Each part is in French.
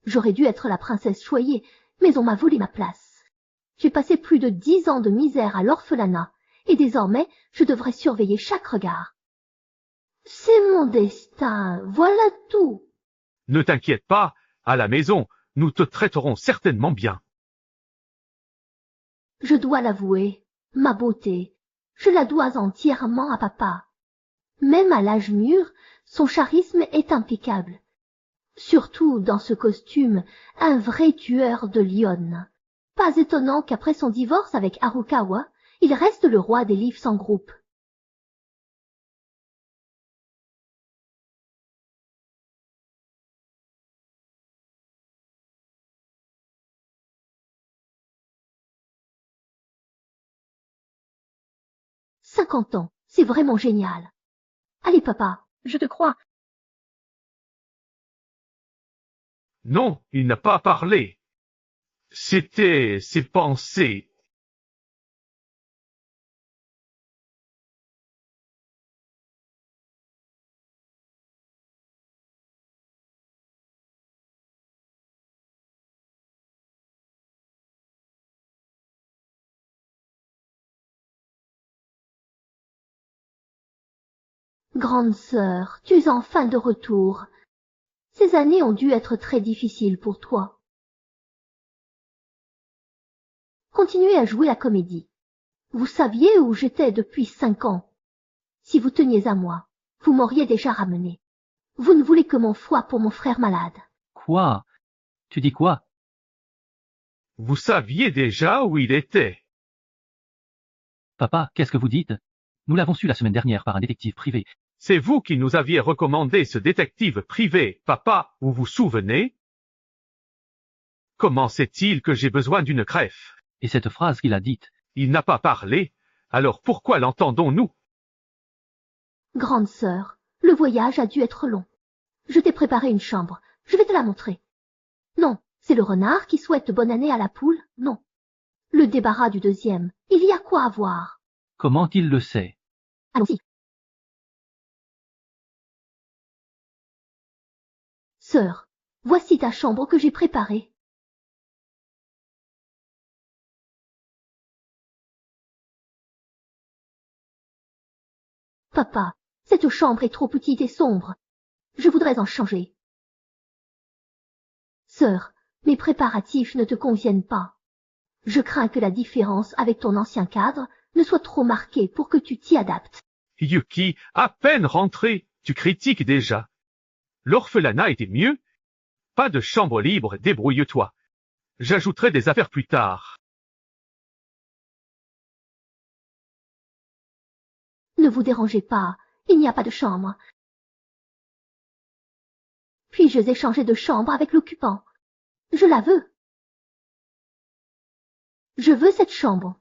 J'aurais dû être la princesse choyée, mais on m'a volé ma place. J'ai passé plus de 10 ans de misère à l'orphelinat, et désormais je devrais surveiller chaque regard. C'est mon destin, voilà tout. Ne t'inquiète pas, à la maison, nous te traiterons certainement bien. Je dois l'avouer, ma beauté, je la dois entièrement à papa. Même à l'âge mûr, son charisme est impeccable. Surtout dans ce costume, un vrai tueur de lionnes. Pas étonnant qu'après son divorce avec Harukawa, il reste le roi des livres sans groupe. « 50 ans, c'est vraiment génial. Allez papa, je te crois. » Non, il n'a pas parlé. C'était ses pensées. Grande sœur, tu es enfin de retour. Ces années ont dû être très difficiles pour toi. Continuez à jouer la comédie. Vous saviez où j'étais depuis 5 ans. Si vous teniez à moi, vous m'auriez déjà ramené. Vous ne voulez que mon foie pour mon frère malade. Quoi? Tu dis quoi? Vous saviez déjà où il était. Papa, qu'est-ce que vous dites? Nous l'avons su la semaine dernière par un détective privé. C'est vous qui nous aviez recommandé ce détective privé, papa, vous vous souvenez? Comment sait-il que j'ai besoin d'une greffe? Et cette phrase qu'il a dite, Il n'a pas parlé, alors pourquoi l'entendons-nous? Grande sœur, le voyage a dû être long. Je t'ai préparé une chambre, je vais te la montrer. Non, c'est le renard qui souhaite bonne année à la poule, non. Le débarras du deuxième, il y a quoi à voir. comment il le sait? Allons-y. Sœur, voici ta chambre que j'ai préparée. Papa, cette chambre est trop petite et sombre. Je voudrais en changer. Sœur, mes préparatifs ne te conviennent pas. Je crains que la différence avec ton ancien cadre ne soit trop marquée pour que tu t'y adaptes. Yuki, à peine rentré, tu critiques déjà. L'orphelinat était mieux. Pas de chambre libre, débrouille-toi. J'ajouterai des affaires plus tard. Ne vous dérangez pas, il n'y a pas de chambre. Puis-je échanger de chambre avec l'occupant? Je la veux. Je veux cette chambre.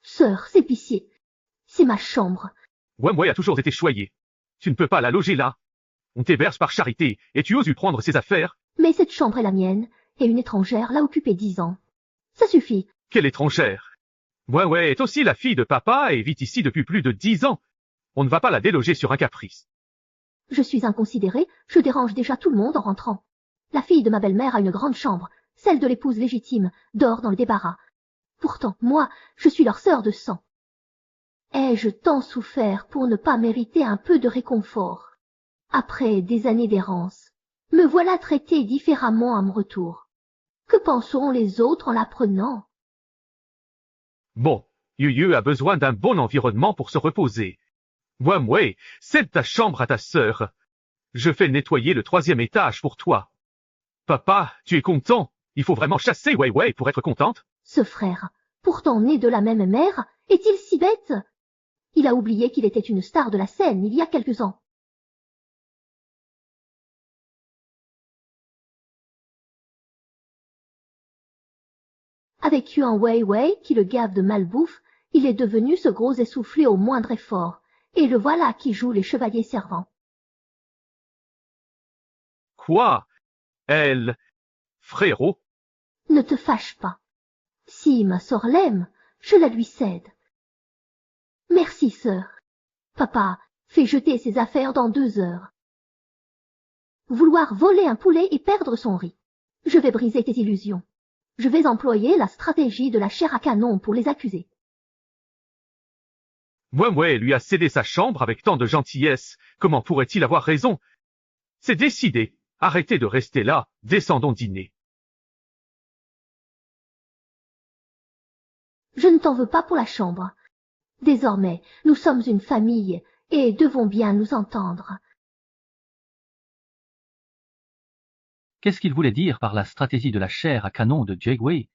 Sœur, c'est pitié. C'est ma chambre. Wemway a toujours été choyé. Tu ne peux pas la loger là. On t'héberge par charité, et tu oses lui prendre ses affaires? Mais cette chambre est la mienne, et une étrangère l'a occupée 10 ans. Ça suffit. Quelle étrangère? Wemway est aussi la fille de papa et vit ici depuis plus de 10 ans. On ne va pas la déloger sur un caprice. Je suis inconsidérée, je dérange déjà tout le monde en rentrant. La fille de ma belle-mère a une grande chambre, celle de l'épouse légitime, dort dans le débarras. Pourtant, moi, je suis leur sœur de sang. Ai-je tant souffert pour ne pas mériter un peu de réconfort? Après des années d'errance, me voilà traitée différemment à mon retour. Que penseront les autres en l'apprenant? Bon, Yuyu a besoin d'un bon environnement pour se reposer. Wemway, cède ta chambre à ta sœur. Je fais nettoyer le 3e étage pour toi. Papa, tu es content? Il faut vraiment chasser Weiwei pour être contente? Ce frère, pourtant né de la même mère, est-il si bête? Il a oublié qu'il était une star de la scène il y a quelques ans. Avec Yuan Weiwei qui le gave de malbouffe, il est devenu ce gros essoufflé au moindre effort, et le voilà qui joue les chevaliers servants. Quoi? Elle... Frérot? Ne te fâche pas. Si ma sœur l'aime, je la lui cède. Merci, sœur. Papa, fais jeter ses affaires dans 2 heures. Vouloir voler un poulet et perdre son riz. Je vais briser tes illusions. Je vais employer la stratégie de la chair à canon pour les accuser. Wemway lui a cédé sa chambre avec tant de gentillesse, comment pourrait-il avoir raison? C'est décidé, arrêtez de rester là, descendons dîner. Je ne t'en veux pas pour la chambre. Désormais, nous sommes une famille et devons bien nous entendre. Qu'est-ce qu'il voulait dire par la stratégie de la chair à canon de Jagway?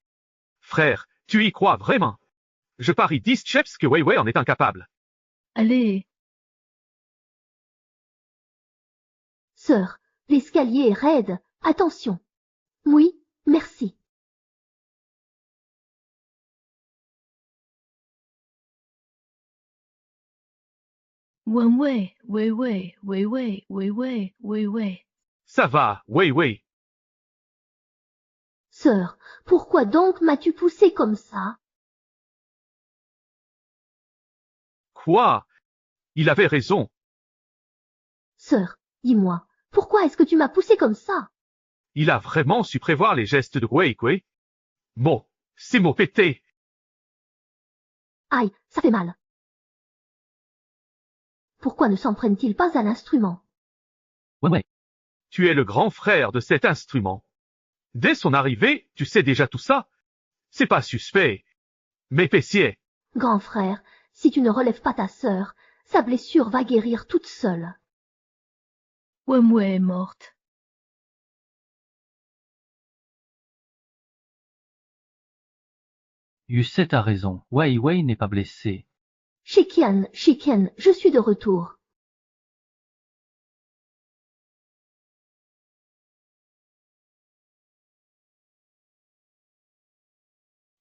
Frère, tu y crois vraiment? Je parie 10 chips que Weiwei en est incapable. Allez, Sœur, l'escalier est raide. Attention. Oui, merci. Wei Wei. Ça va, Weiwei. Sœur, pourquoi donc m'as-tu poussé comme ça? Quoi? Il avait raison. Sœur, dis-moi, pourquoi est-ce que tu m'as poussé comme ça? Il a vraiment su prévoir les gestes de Weiwei. Bon, ces mots pétés. Aïe, ça fait mal. Pourquoi ne s'en prennent-ils pas à l'instrument? Ouais. Tu es le grand frère de cet instrument. Dès son arrivée, tu sais déjà tout ça. C'est pas suspect. Mais Pessier, Grand frère, si tu ne relèves pas ta sœur, sa blessure va guérir toute seule. Wei est morte. Yuset a raison, Weiwei n'est pas blessé. Shikian, je suis de retour.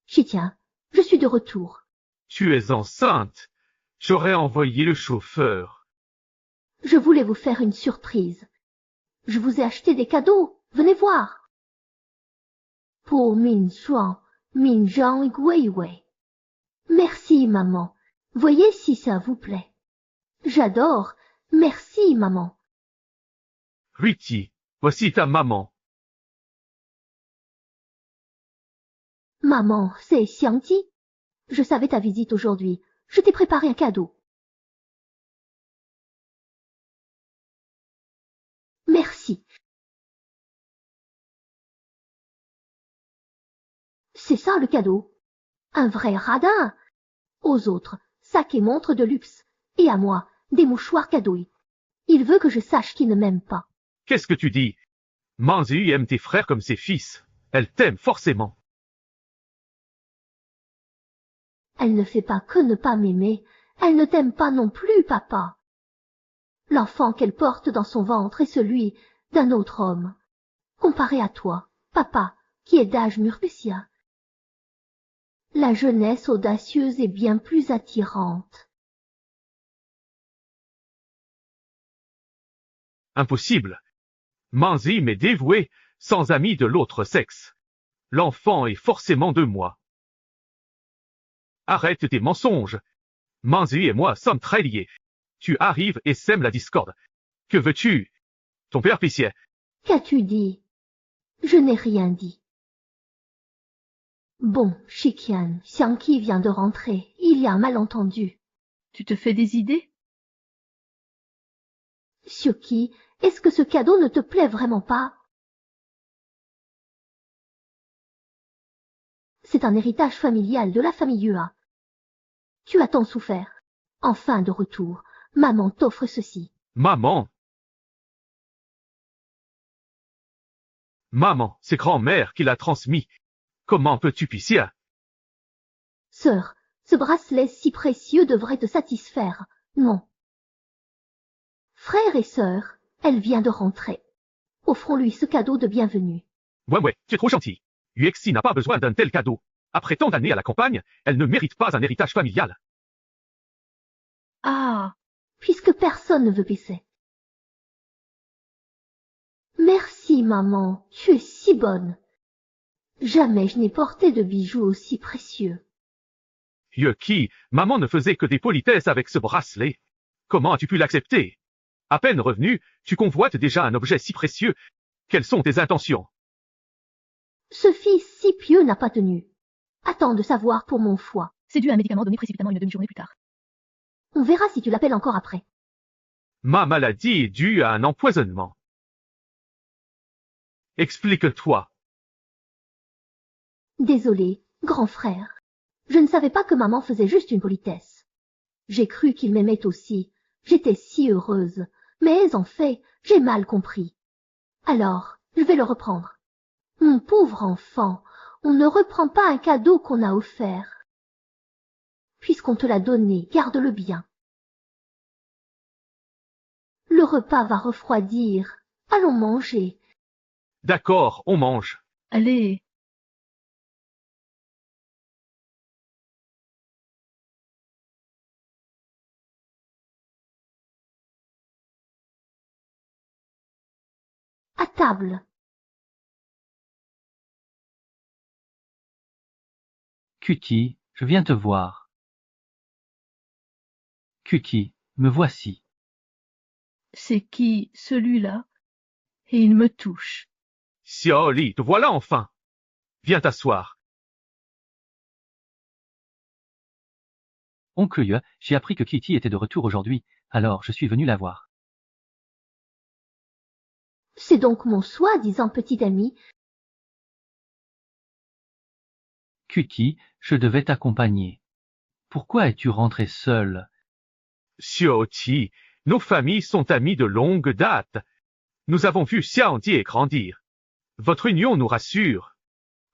Shikian, je suis de retour. tu es enceinte. J'aurais envoyé le chauffeur. Je voulais vous faire une surprise. Je vous ai acheté des cadeaux, venez voir. Pour Min Zhuang et Weiwei. Merci, maman. Voyez si ça vous plaît. J'adore. Merci, maman. Ruiti, voici ta maman. Maman, c'est Xiangji. Je savais ta visite aujourd'hui. Je t'ai préparé un cadeau. Merci. C'est ça le cadeau. Un vrai radin. Aux autres, sac et montre de luxe. Et à moi, des mouchoirs cadeaux. Il veut que je sache qu'il ne m'aime pas. Qu'est-ce que tu dis? Manzi aime tes frères comme ses fils. Elle t'aime forcément. Elle ne fait pas que ne pas m'aimer. Elle ne t'aime pas non plus, papa. L'enfant qu'elle porte dans son ventre est celui d'un autre homme. Comparé à toi, papa, qui est d'âge murpécien. La jeunesse audacieuse est bien plus attirante. Impossible. Manzi m'est dévoué, sans amis de l'autre sexe. L'enfant est forcément de moi. Arrête tes mensonges. Manzi et moi sommes très liés. Tu arrives et sèmes la discorde. Que veux-tu? Ton père Pessier. Qu'as-tu dit? Je n'ai rien dit. Bon, Shikian, Xiangqi vient de rentrer. Il y a un malentendu. Tu te fais des idées? Xiuqi, est-ce que ce cadeau ne te plaît vraiment pas? C'est un héritage familial de la famille Yua. Tu as tant souffert. Enfin de retour, maman t'offre ceci. Maman. Maman, c'est grand-mère qui l'a transmis. Comment peux-tu Pessier? Sœur, ce bracelet si précieux devrait te satisfaire, non? Frère et sœur, elle vient de rentrer. Offrons-lui ce cadeau de bienvenue. Ouais, tu es trop gentil. Yuexi n'a pas besoin d'un tel cadeau. Après tant d'années à la campagne, elle ne mérite pas un héritage familial. Ah, Puisque personne ne veut baisser. Merci, maman, tu es si bonne. Jamais je n'ai porté de bijoux aussi précieux. Yuki, maman ne faisait que des politesses avec ce bracelet. Comment as-tu pu l'accepter? À peine revenu, tu convoites déjà un objet si précieux. Quelles sont tes intentions? Ce fils si pieux n'a pas tenu. Attends de savoir pour mon foie. C'est dû à un médicament donné précipitamment une demi-journée plus tard. On verra si tu l'appelles encore après. Ma maladie est due à un empoisonnement. Explique-toi. Désolé, grand frère. Je ne savais pas que maman faisait juste une politesse. J'ai cru qu'il m'aimait aussi. J'étais si heureuse. Mais en fait, j'ai mal compris. Alors, je vais le reprendre. Mon pauvre enfant, on ne reprend pas un cadeau qu'on a offert. Puisqu'on te l'a donné, garde-le bien. Le repas va refroidir. Allons manger. D'accord, on mange. Allez, À table. Cutie, je viens te voir. Cutie, me voici. c'est qui, celui-là? Et il me touche. Xiaoli, te voilà enfin. Viens t'asseoir. Oncle Yue, j'ai appris que Kitty était de retour aujourd'hui, alors je suis venu la voir. C'est donc mon soi-disant petit ami. Cutie, je devais t'accompagner. Pourquoi es-tu rentré seule? Xiaoti, nos familles sont amies de longue date. Nous avons vu Xiaondi grandir. Votre union nous rassure.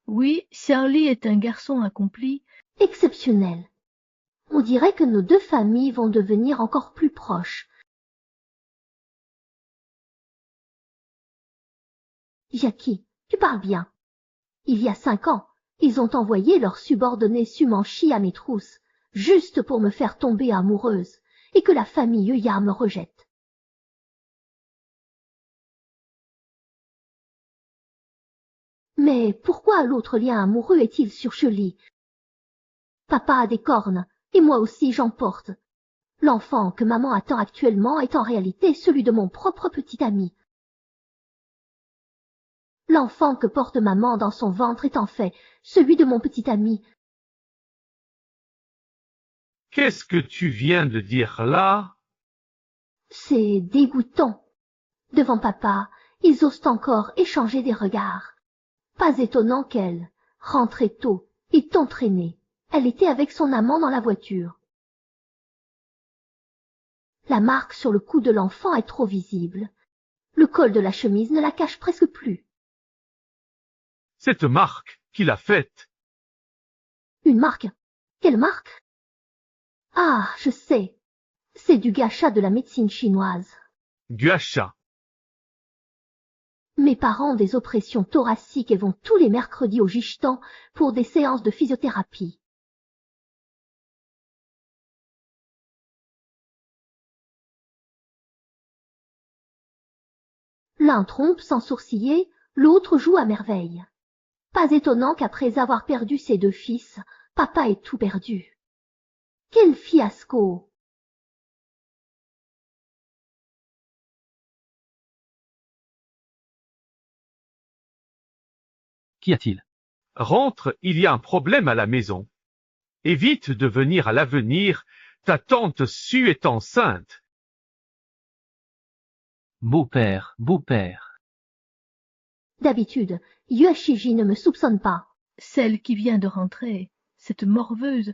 Oui, Xiaoli est un garçon accompli. Exceptionnel. On dirait que nos deux familles vont devenir encore plus proches. Jackie, tu parles bien. Il y a 5 ans, ils ont envoyé leur subordonné Sumanchi à mes trousses, juste pour me faire tomber amoureuse, et que la famille Euya me rejette. Mais pourquoi l'autre lien amoureux est-il sur Shirley? Papa a des cornes, et moi aussi j'en porte. L'enfant que maman attend actuellement est en réalité celui de mon propre petit ami. L'enfant que porte maman dans son ventre est en fait celui de mon petit ami. Qu'est-ce que tu viens de dire là? C'est dégoûtant. Devant papa, ils osent encore échanger des regards. Pas étonnant qu'elle, rentrée tôt, ait entraîné. Elle était avec son amant dans la voiture. La marque sur le cou de l'enfant est trop visible. Le col de la chemise ne la cache presque plus. Cette marque, qui l'a faite? Une marque? Quelle marque? Ah, je sais. C'est du gacha de la médecine chinoise. Guacha. Mes parents ont des oppressions thoraciques et vont tous les mercredis au Jishtan pour des séances de physiothérapie. L'un trompe sans sourciller, l'autre joue à merveille. Pas étonnant qu'après avoir perdu ses 2 fils, papa ait tout perdu. Quel fiasco! Qu'y a-t-il? Rentre, il y a un problème à la maison. Évite de venir à l'avenir, ta tante Su est enceinte. Beau-père, beau-père. D'habitude, Yuashiji ne me soupçonne pas. Celle qui vient de rentrer, cette morveuse.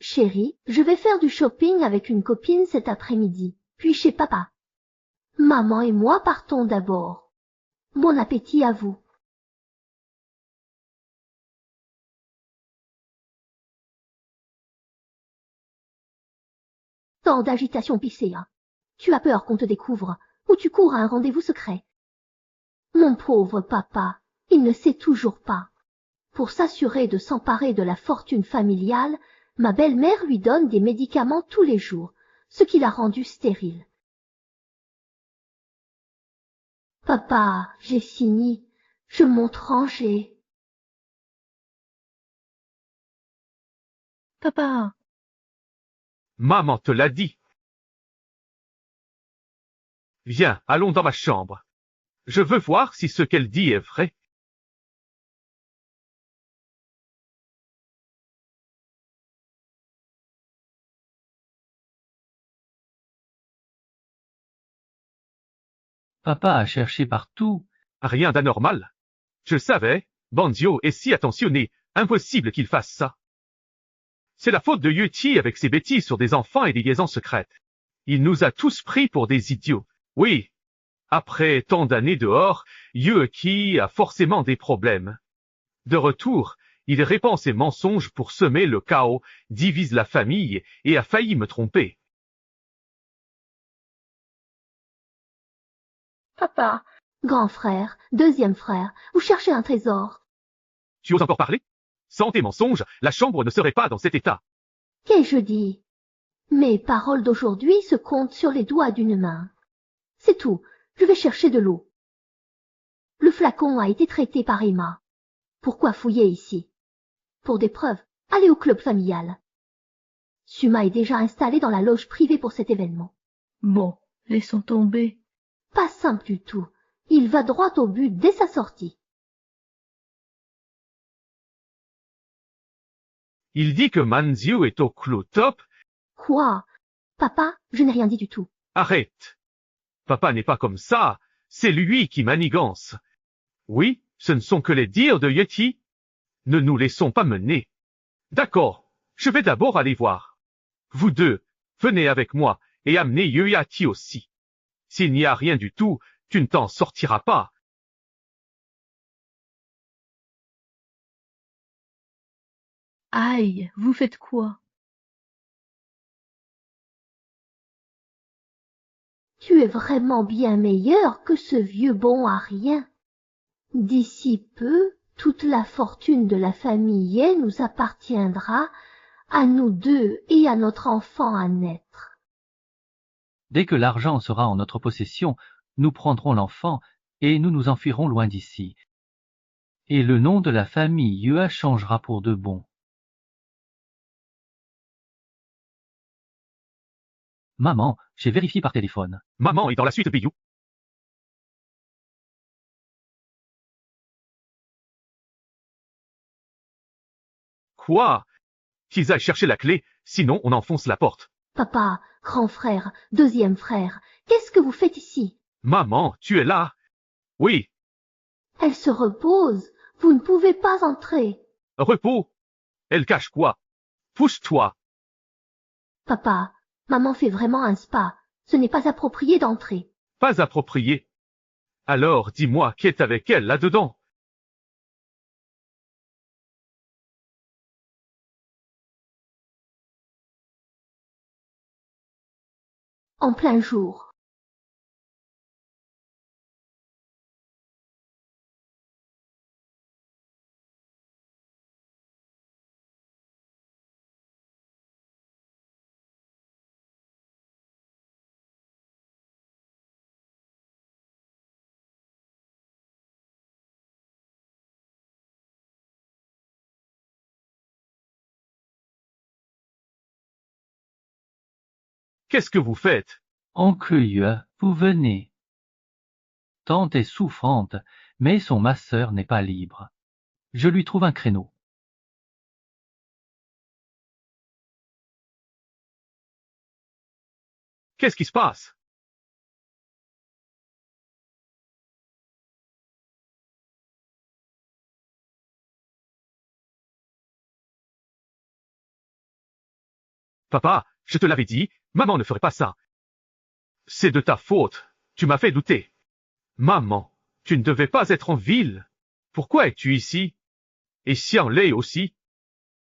Chérie, je vais faire du shopping avec une copine cet après-midi, puis chez papa. Maman et moi partons d'abord. Bon appétit à vous. Tant d'agitation Picéa. Tu as peur qu'on te découvre, ou tu cours à un rendez-vous secret. Mon pauvre papa, il ne sait toujours pas. Pour s'assurer de s'emparer de la fortune familiale, ma belle-mère lui donne des médicaments tous les jours, ce qui l'a rendu stérile. Papa, j'ai fini. Je monte ranger. Papa, Maman te l'a dit. Viens, allons dans ma chambre. Je veux voir si ce qu'elle dit est vrai. Papa a cherché partout. Rien d'anormal. Je le savais, Bandio est si attentionné, impossible qu'il fasse ça. C'est la faute de Yuti avec ses bêtises sur des enfants et des liaisons secrètes. Il nous a tous pris pour des idiots. Oui. Après tant d'années dehors, Yuki a forcément des problèmes. De retour, il répand ses mensonges pour semer le chaos, divise la famille et a failli me tromper. Papa, Grand frère, deuxième frère, vous cherchez un trésor. Tu oses encore parler? Sans tes mensonges, la chambre ne serait pas dans cet état. Qu'ai-je dit? Mes paroles d'aujourd'hui se comptent sur les doigts d'une main. C'est tout, je vais chercher de l'eau. Le flacon a été traité par Emma. Pourquoi fouiller ici? Pour des preuves, allez au club familial. Suma est déjà installée dans la loge privée pour cet événement. bon, laissons tomber. Pas simple du tout. Il va droit au but dès sa sortie. Il dit que Manziu est au clos top. Quoi? Papa, je n'ai rien dit du tout. Arrête. Papa n'est pas comme ça. C'est lui qui manigance. Oui, ce ne sont que les dires de Yeti. Ne nous laissons pas mener. D'accord, je vais d'abord aller voir. Vous deux, venez avec moi et amenez Yeti aussi. S'il n'y a rien du tout, tu ne t'en sortiras pas. Aïe, vous faites quoi? Tu es vraiment bien meilleur que ce vieux bon à rien. D'ici peu, toute la fortune de la famille Yen nous appartiendra, à nous deux et à notre enfant à naître. Dès que l'argent sera en notre possession, nous prendrons l'enfant et nous nous enfuirons loin d'ici. Et le nom de la famille Yue changera pour de bon. Maman, j'ai vérifié par téléphone. Maman est dans la suite Biyu. Quoi? Qu'ils aillent chercher la clé, sinon on enfonce la porte. Papa, grand frère, deuxième frère, qu'est-ce que vous faites ici? Maman, tu es là? Oui. Elle se repose. Vous ne pouvez pas entrer. Repos. Elle cache quoi? Pousse-toi. Papa, maman fait vraiment un spa. Ce n'est pas approprié d'entrer. Pas approprié. Alors dis-moi qu'est avec elle là-dedans. En plein jour. Qu'est-ce que vous faites? Oncle Yue, vous venez. Tante est souffrante, mais son masseur n'est pas libre. Je lui trouve un créneau. Qu'est-ce qui se passe? Papa, je te l'avais dit, maman ne ferait pas ça. C'est de ta faute, tu m'as fait douter. Maman, tu ne devais pas être en ville. Pourquoi es-tu ici? Et Xiang Lei aussi?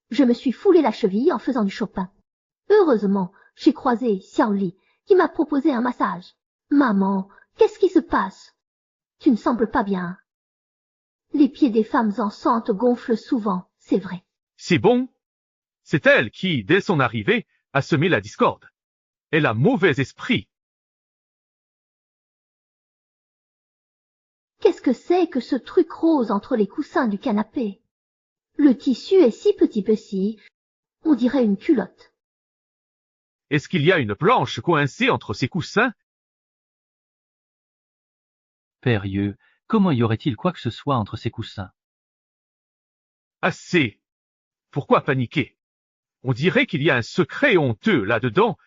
Je me suis foulé la cheville en faisant du Chopin. Heureusement, j'ai croisé Xiao Li, qui m'a proposé un massage. Maman, qu'est-ce qui se passe? Tu ne sembles pas bien. Les pieds des femmes enceintes gonflent souvent, c'est vrai. C'est bon? C'est elle qui, dès son arrivée, a semé la discorde. Elle a mauvais esprit. Qu'est-ce que c'est que ce truc rose entre les coussins du canapé? Le tissu est si petit, on dirait une culotte. Est-ce qu'il y a une planche coincée entre ces coussins? Père Yeux, comment y aurait-il quoi que ce soit entre ces coussins? Assez. Pourquoi paniquer? On dirait qu'il y a un secret honteux là-dedans.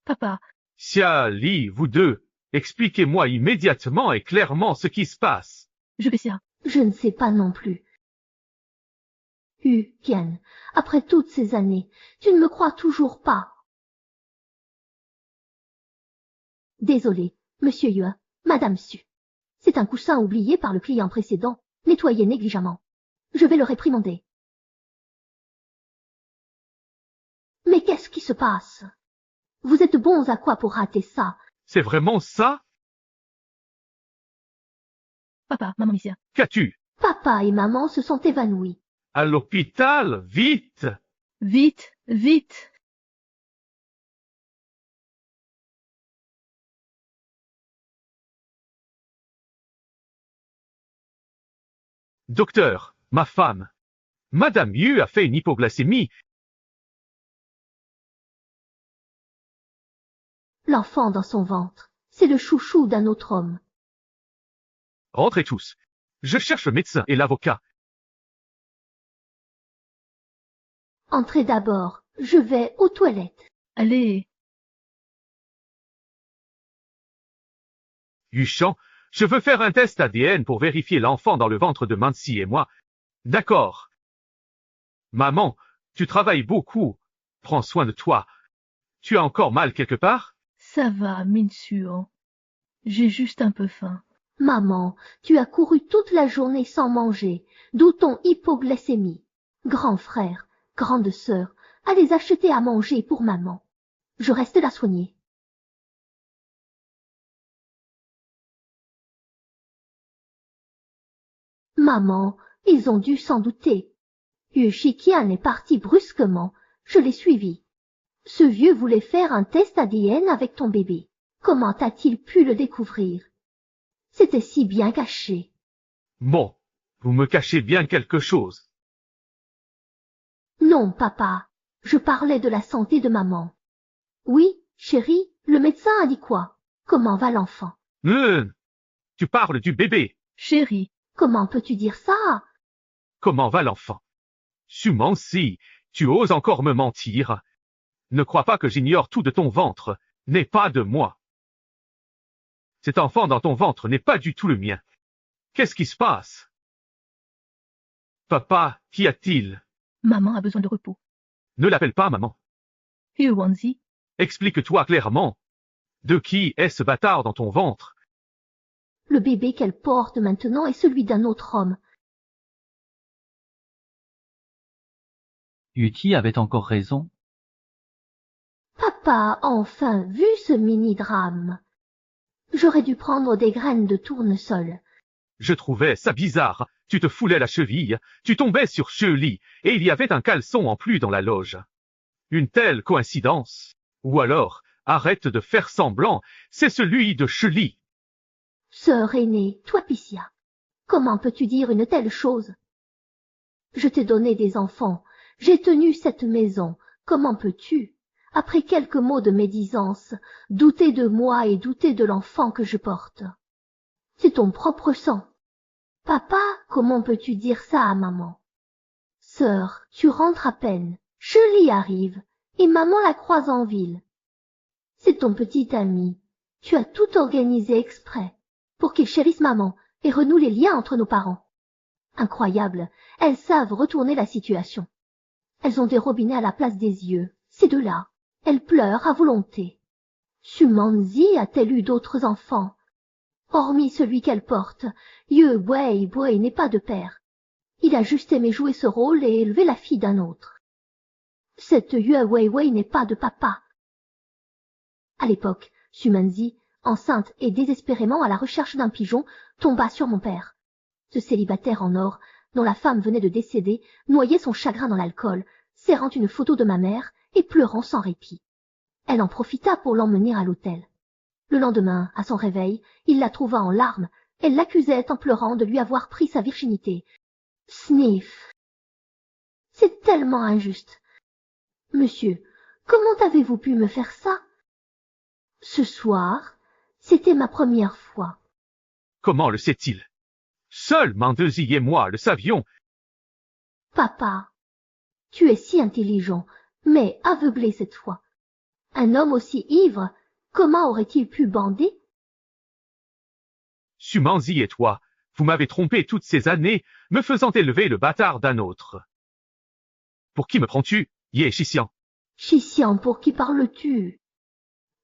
Papa, Xia Li, vous deux, expliquez-moi immédiatement et clairement ce qui se passe. je vais Xia. Je ne sais pas non plus. Qian, après toutes ces années, tu ne me crois toujours pas. Désolé, Monsieur Yue, Madame Su. C'est un coussin oublié par le client précédent, nettoyé négligemment. Je vais le réprimander. Mais qu'est-ce qui se passe? Vous êtes bons à quoi pour rater ça? C'est vraiment ça? Papa, maman Misia. Qu'as-tu? Papa et maman se sont évanouis. À l'hôpital, vite! Vite, vite. Docteur, ma femme. Madame Yu a fait une hypoglycémie. L'enfant dans son ventre, c'est le chouchou d'un autre homme. Rentrez tous. Je cherche le médecin et l'avocat. Entrez d'abord, je vais aux toilettes. Allez. Yuchan, je veux faire un test ADN pour vérifier l'enfant dans le ventre de Mansi et moi. D'accord. Maman, tu travailles beaucoup. Prends soin de toi. Tu as encore mal quelque part? Ça va, Minsuan. J'ai juste un peu faim. Maman, tu as couru toute la journée sans manger, d'où ton hypoglycémie. Grand frère, grande sœur, allez acheter à manger pour maman. Je reste la soigner. Maman, ils ont dû s'en douter. Yu Shiqian est parti brusquement, je l'ai suivi. Ce vieux voulait faire un test ADN avec ton bébé. Comment a-t-il pu le découvrir? C'était si bien caché. Bon, vous me cachez bien quelque chose. Non, papa, je parlais de la santé de maman. Oui, chérie, le médecin a dit quoi? Comment va l'enfant? Tu parles du bébé. Chérie, Comment peux-tu dire ça? Comment va l'enfant? Sumansi, tu oses encore me mentir. Ne crois pas que j'ignore tout de ton ventre, n'est pas de moi. Cet enfant dans ton ventre n'est pas du tout le mien. Qu'est-ce qui se passe? Papa, qu'y a-t-il? maman a besoin de repos. Ne l'appelle pas maman. Huwanzi, Explique-toi clairement. De qui est ce bâtard dans ton ventre? Le bébé qu'elle porte maintenant est celui d'un autre homme. Yuti avait encore raison. Papa a enfin vu ce mini-drame. J'aurais dû prendre des graines de tournesol. Je trouvais ça bizarre. Tu te foulais la cheville, tu tombais sur Shirley, et il y avait un caleçon en plus dans la loge. Une telle coïncidence. Ou alors, arrête de faire semblant, c'est celui de Shirley. Sœur aînée, toi Pissia, comment peux-tu dire une telle chose? Je t'ai donné des enfants, j'ai tenu cette maison, comment peux-tu, après quelques mots de médisance, douter de moi et douter de l'enfant que je porte? C'est ton propre sang. Papa, comment peux-tu dire ça à maman? Sœur, tu rentres à peine, Shirley arrive, et maman la croise en ville. C'est ton petit ami, tu as tout organisé exprès, pour qu'il chérisse maman et renoue les liens entre nos parents. Incroyable, elles savent retourner la situation. Elles ont des robinets à la place des yeux, ces deux-là. Elles pleurent à volonté. Sumanzi a-t-elle eu d'autres enfants? Hormis celui qu'elle porte, Yue Wei n'est pas de père. Il a juste aimé jouer ce rôle et élever la fille d'un autre. Cette Yue Wei n'est pas de papa. À l'époque, Sumanzi, enceinte et désespérément à la recherche d'un pigeon, tomba sur mon père. Ce célibataire en or, dont la femme venait de décéder, noyait son chagrin dans l'alcool, serrant une photo de ma mère et pleurant sans répit. Elle en profita pour l'emmener à l'hôtel. Le lendemain, à son réveil, il la trouva en larmes. Elle l'accusait en pleurant de lui avoir pris sa virginité. Sniff. C'est tellement injuste. Monsieur, comment avez-vous pu me faire ça? Ce soir, c'était ma première fois. Comment le sait-il? Seul Mandesi et moi le savions. Papa, tu es si intelligent, mais aveuglé cette fois. Un homme aussi ivre, comment aurait-il pu bander? Sumanzi et toi, vous m'avez trompé toutes ces années, me faisant élever le bâtard d'un autre. Pour qui me prends-tu, Ye Shixian? Shixian, pour qui parles-tu?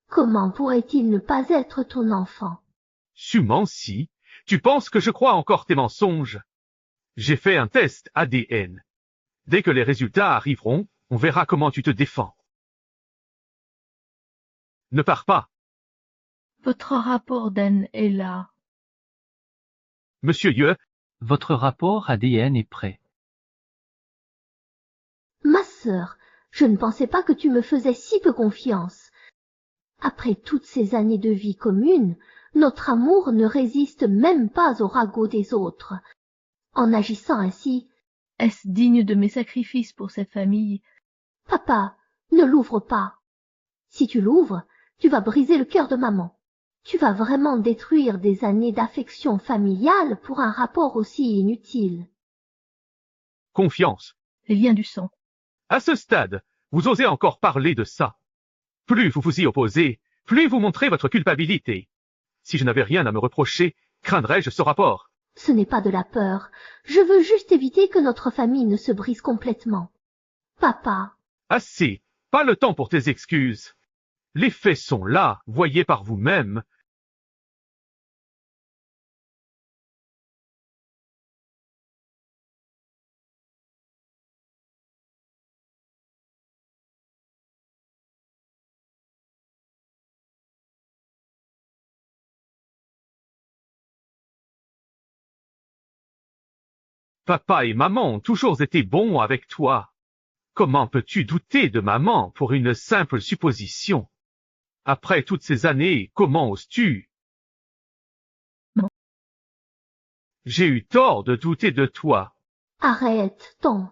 Comment pourrait-il ne pas être ton enfant? Sumanzi, tu penses que je crois encore tes mensonges? J'ai fait un test ADN. Dès que les résultats arriveront, on verra comment tu te défends. Ne pars pas. Votre rapport d'Anne est là. Monsieur Ye, Votre rapport ADN est prêt. Ma sœur, je ne pensais pas que tu me faisais si peu confiance. Après toutes ces années de vie commune, notre amour ne résiste même pas au ragot des autres. En agissant ainsi, Est-ce digne de mes sacrifices pour cette famille? papa, ne l'ouvre pas. Si tu l'ouvres, tu vas briser le cœur de maman. Tu vas vraiment détruire des années d'affection familiale pour un rapport aussi inutile. confiance. Les liens du sang. À ce stade, vous osez encore parler de ça. Plus vous vous y opposez, plus vous montrez votre culpabilité. Si je n'avais rien à me reprocher, craindrais-je ce rapport? Ce n'est pas de la peur. Je veux juste éviter que notre famille ne se brise complètement. Papa, Assez, pas le temps pour tes excuses. Les faits sont là, voyez par vous-même. Papa et maman ont toujours été bons avec toi. Comment peux-tu douter de maman pour une simple supposition? Après toutes ces années, comment oses-tu? Non. J'ai eu tort de douter de toi. arrête, Tom.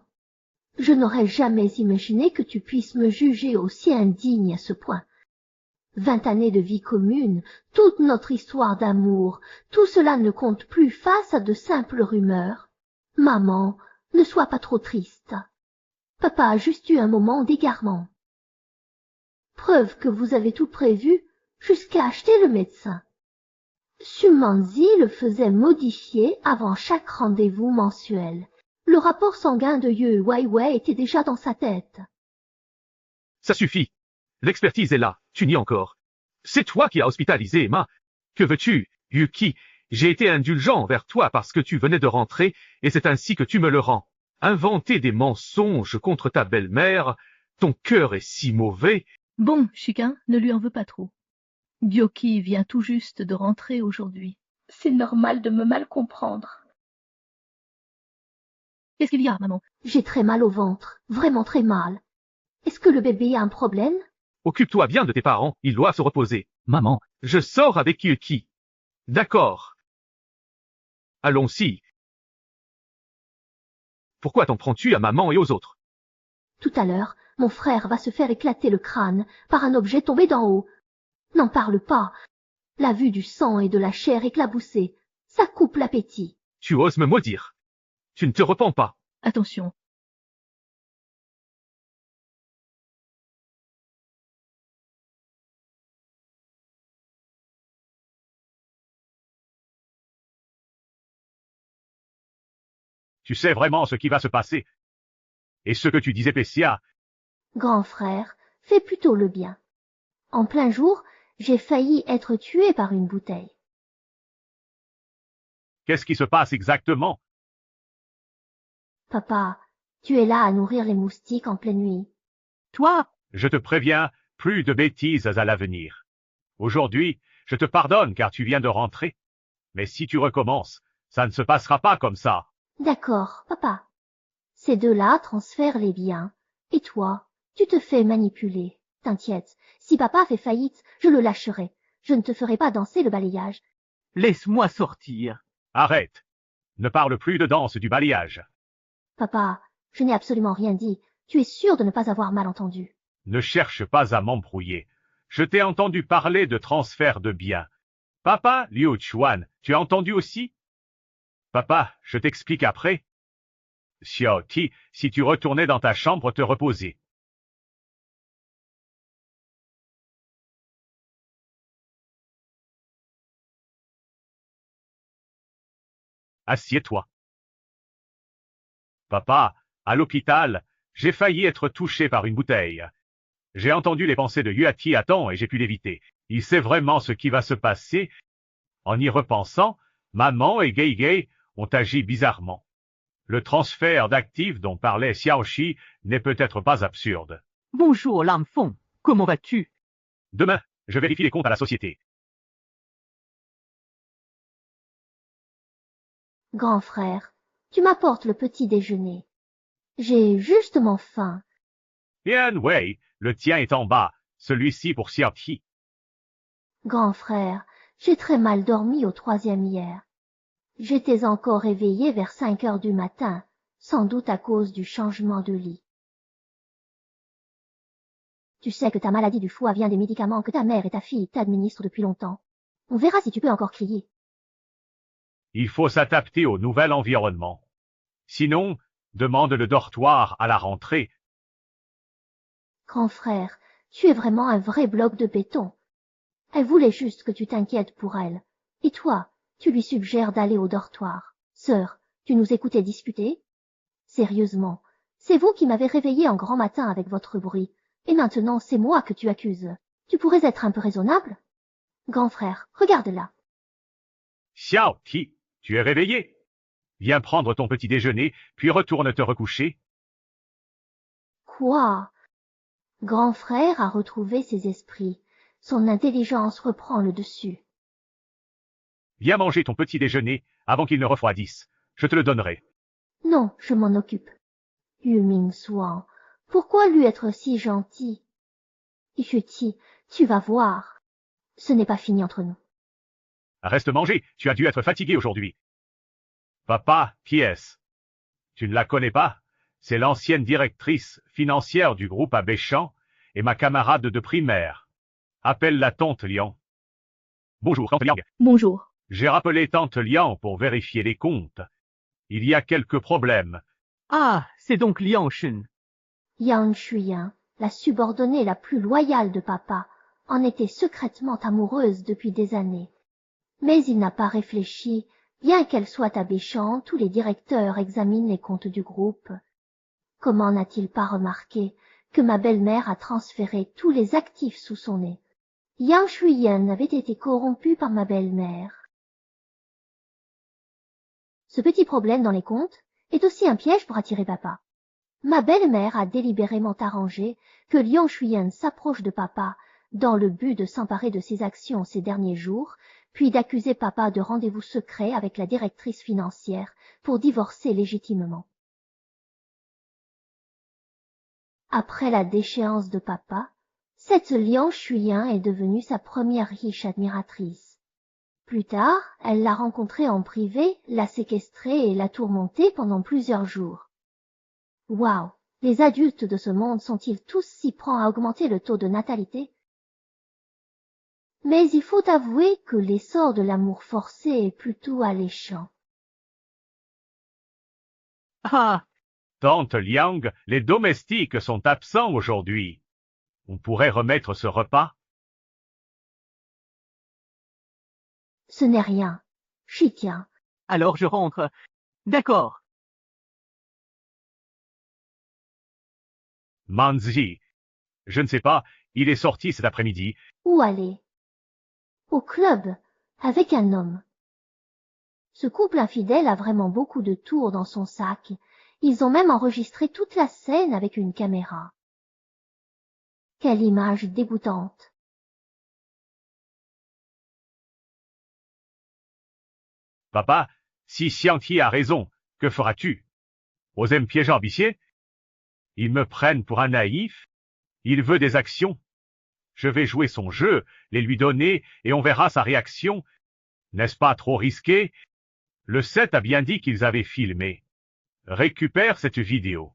Je n'aurais jamais imaginé que tu puisses me juger aussi indigne à ce point. 20 années de vie commune, toute notre histoire d'amour, tout cela ne compte plus face à de simples rumeurs. Maman, ne sois pas trop triste. Papa a juste eu un moment d'égarement. Preuve que vous avez tout prévu, jusqu'à acheter le médecin. Sumanzi le faisait modifier avant chaque rendez-vous mensuel. Le rapport sanguin de Ye Weiwei était déjà dans sa tête. Ça suffit. L'expertise est là, tu nies encore. C'est toi qui as hospitalisé Emma. Que veux-tu, Yuki? J'ai été indulgent envers toi parce que tu venais de rentrer, et c'est ainsi que tu me le rends. Inventer des mensonges contre ta belle-mère, ton cœur est si mauvais. Bon, Chiquin, ne lui en veux pas trop. Gyoki vient tout juste de rentrer aujourd'hui. C'est normal de me mal comprendre. Qu'est-ce qu'il y a, maman? J'ai très mal au ventre, vraiment très mal. Est-ce que le bébé a un problème? Occupe-toi bien de tes parents, ils doivent se reposer. Maman, Je sors avec Yuki. D'accord. Allons-y. Pourquoi t'en prends-tu à maman et aux autres? Tout à l'heure, mon frère va se faire éclater le crâne par un objet tombé d'en haut. N'en parle pas. La vue du sang et de la chair éclaboussée, ça coupe l'appétit. Tu oses me maudire. Tu ne te repens pas. Attention. Tu sais vraiment ce qui va se passer. Et ce que tu disais, Pessia, Grand frère, fais plutôt le bien. En plein jour, j'ai failli être tué par une bouteille. qu'est-ce qui se passe exactement? Papa, tu es là à nourrir les moustiques en pleine nuit. Toi, Je te préviens, plus de bêtises à l'avenir. Aujourd'hui, je te pardonne car tu viens de rentrer. Mais si tu recommences, ça ne se passera pas comme ça. D'accord, papa. Ces deux-là transfèrent les biens. Et toi, tu te fais manipuler. T'inquiète, si papa fait faillite, je le lâcherai. Je ne te ferai pas danser le balayage. Laisse-moi sortir. Arrête. Ne parle plus de danse du balayage. Papa, je n'ai absolument rien dit. Tu es sûr de ne pas avoir mal entendu. Ne cherche pas à m'embrouiller. Je t'ai entendu parler de transfert de biens. Papa, Liu Chuan, tu as entendu aussi? Papa, je t'explique après. Xiao Ti, si tu retournais dans ta chambre te reposer. Assieds-toi. Papa, à l'hôpital, j'ai failli être touché par une bouteille. J'ai entendu les pensées de Yuati à temps et j'ai pu l'éviter. Il sait vraiment ce qui va se passer. En y repensant, maman et Gei Gei ont agi bizarrement. Le transfert d'actifs dont parlait Xiaoxi n'est peut-être pas absurde. Bonjour, l'âme fond. Comment vas-tu? Demain, je vérifie les comptes à la société. Grand frère, tu m'apportes le petit déjeuner. J'ai justement faim. Bien, Wei, le tien est en bas, celui-ci pour Xiao Ti. Grand frère, j'ai très mal dormi au 3e hier. J'étais encore éveillé vers 5 heures du matin, sans doute à cause du changement de lit. Tu sais que ta maladie du foie vient des médicaments que ta mère et ta fille t'administrent depuis longtemps. On verra si tu peux encore crier. Il faut s'adapter au nouvel environnement. Sinon, demande le dortoir à la rentrée. Grand frère, tu es vraiment un vrai bloc de béton. Elle voulait juste que tu t'inquiètes pour elle. Et toi, tu lui suggères d'aller au dortoir. Sœur, tu nous écoutais discuter? Sérieusement, c'est vous qui m'avez réveillé en grand matin avec votre bruit. Et maintenant, c'est moi que tu accuses. Tu pourrais être un peu raisonnable? Grand frère, regarde là. Xiao Ti, tu es réveillé? Viens prendre ton petit déjeuner, puis retourne te recoucher. Quoi? Grand frère a retrouvé ses esprits. Son intelligence reprend le dessus. Viens manger ton petit déjeuner avant qu'il ne refroidisse. Je te le donnerai. Non, je m'en occupe. Yu Ming-Suan, pourquoi lui être si gentil? Yuti, tu vas voir. Ce n'est pas fini entre nous. Reste manger, tu as dû être fatigué aujourd'hui. Papa, qui est-ce? Tu ne la connais pas? C'est l'ancienne directrice financière du groupe à Béchamp et ma camarade de primaire. Appelle la tante Liang. Bonjour, tante Liang. Bonjour. J'ai rappelé tante Liang pour vérifier les comptes. Il y a quelques problèmes. Ah, c'est donc Liang Shun. Yang Shuyan, la subordonnée la plus loyale de papa, en était secrètement amoureuse depuis des années. Mais il n'a pas réfléchi, bien qu'elle soit à Béchamp, tous les directeurs examinent les comptes du groupe. Comment n'a-t-il pas remarqué que ma belle-mère a transféré tous les actifs sous son nez? Yang Shuyan avait été corrompu par ma belle-mère. Ce petit problème dans les comptes est aussi un piège pour attirer papa. Ma belle-mère a délibérément arrangé que Liang Shuyan s'approche de papa dans le but de s'emparer de ses actions ces derniers jours, puis d'accuser papa de rendez-vous secret avec la directrice financière pour divorcer légitimement. Après la déchéance de papa, cette Liang Shuyan est devenue sa première riche admiratrice. Plus tard, elle l'a rencontrée en privé, l'a séquestrée et l'a tourmentée pendant plusieurs jours. Waouh! Les adultes de ce monde sont-ils tous si prompts à augmenter le taux de natalité? Mais il faut avouer que l'essor de l'amour forcé est plutôt alléchant. Ah, Tante Liang, les domestiques sont absents aujourd'hui. On pourrait remettre ce repas? Ce n'est rien. J'y tiens. alors je rentre. D'accord. Manzi. Je ne sais pas, il est sorti cet après-midi. Où aller? Au club, avec un homme. Ce couple infidèle a vraiment beaucoup de tours dans son sac. Ils ont même enregistré toute la scène avec une caméra. Quelle image dégoûtante. Papa, si Xiangti a raison, que feras-tu? Osez me piéger en bissier? Ils me prennent pour un naïf? Il veut des actions? Je vais jouer son jeu, les lui donner, et on verra sa réaction. N'est-ce pas trop risqué? Le 7 a bien dit qu'ils avaient filmé. Récupère cette vidéo.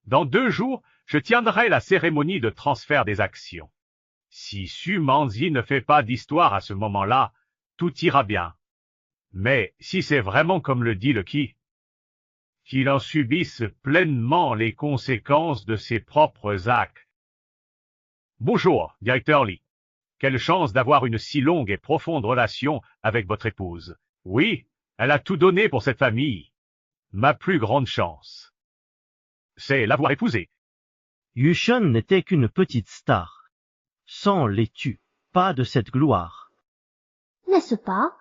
Dans 2 jours, je tiendrai la cérémonie de transfert des actions. Si Su Manzi ne fait pas d'histoire à ce moment-là, tout ira bien. Mais si c'est vraiment comme le dit le Qi, qu'il en subisse pleinement les conséquences de ses propres actes. Bonjour, directeur Lee. Quelle chance d'avoir une si longue et profonde relation avec votre épouse. Oui, elle a tout donné pour cette famille. Ma plus grande chance, c'est l'avoir épousée. Yushun n'était qu'une petite star. Sans l'étu, pas de cette gloire. N'est-ce pas?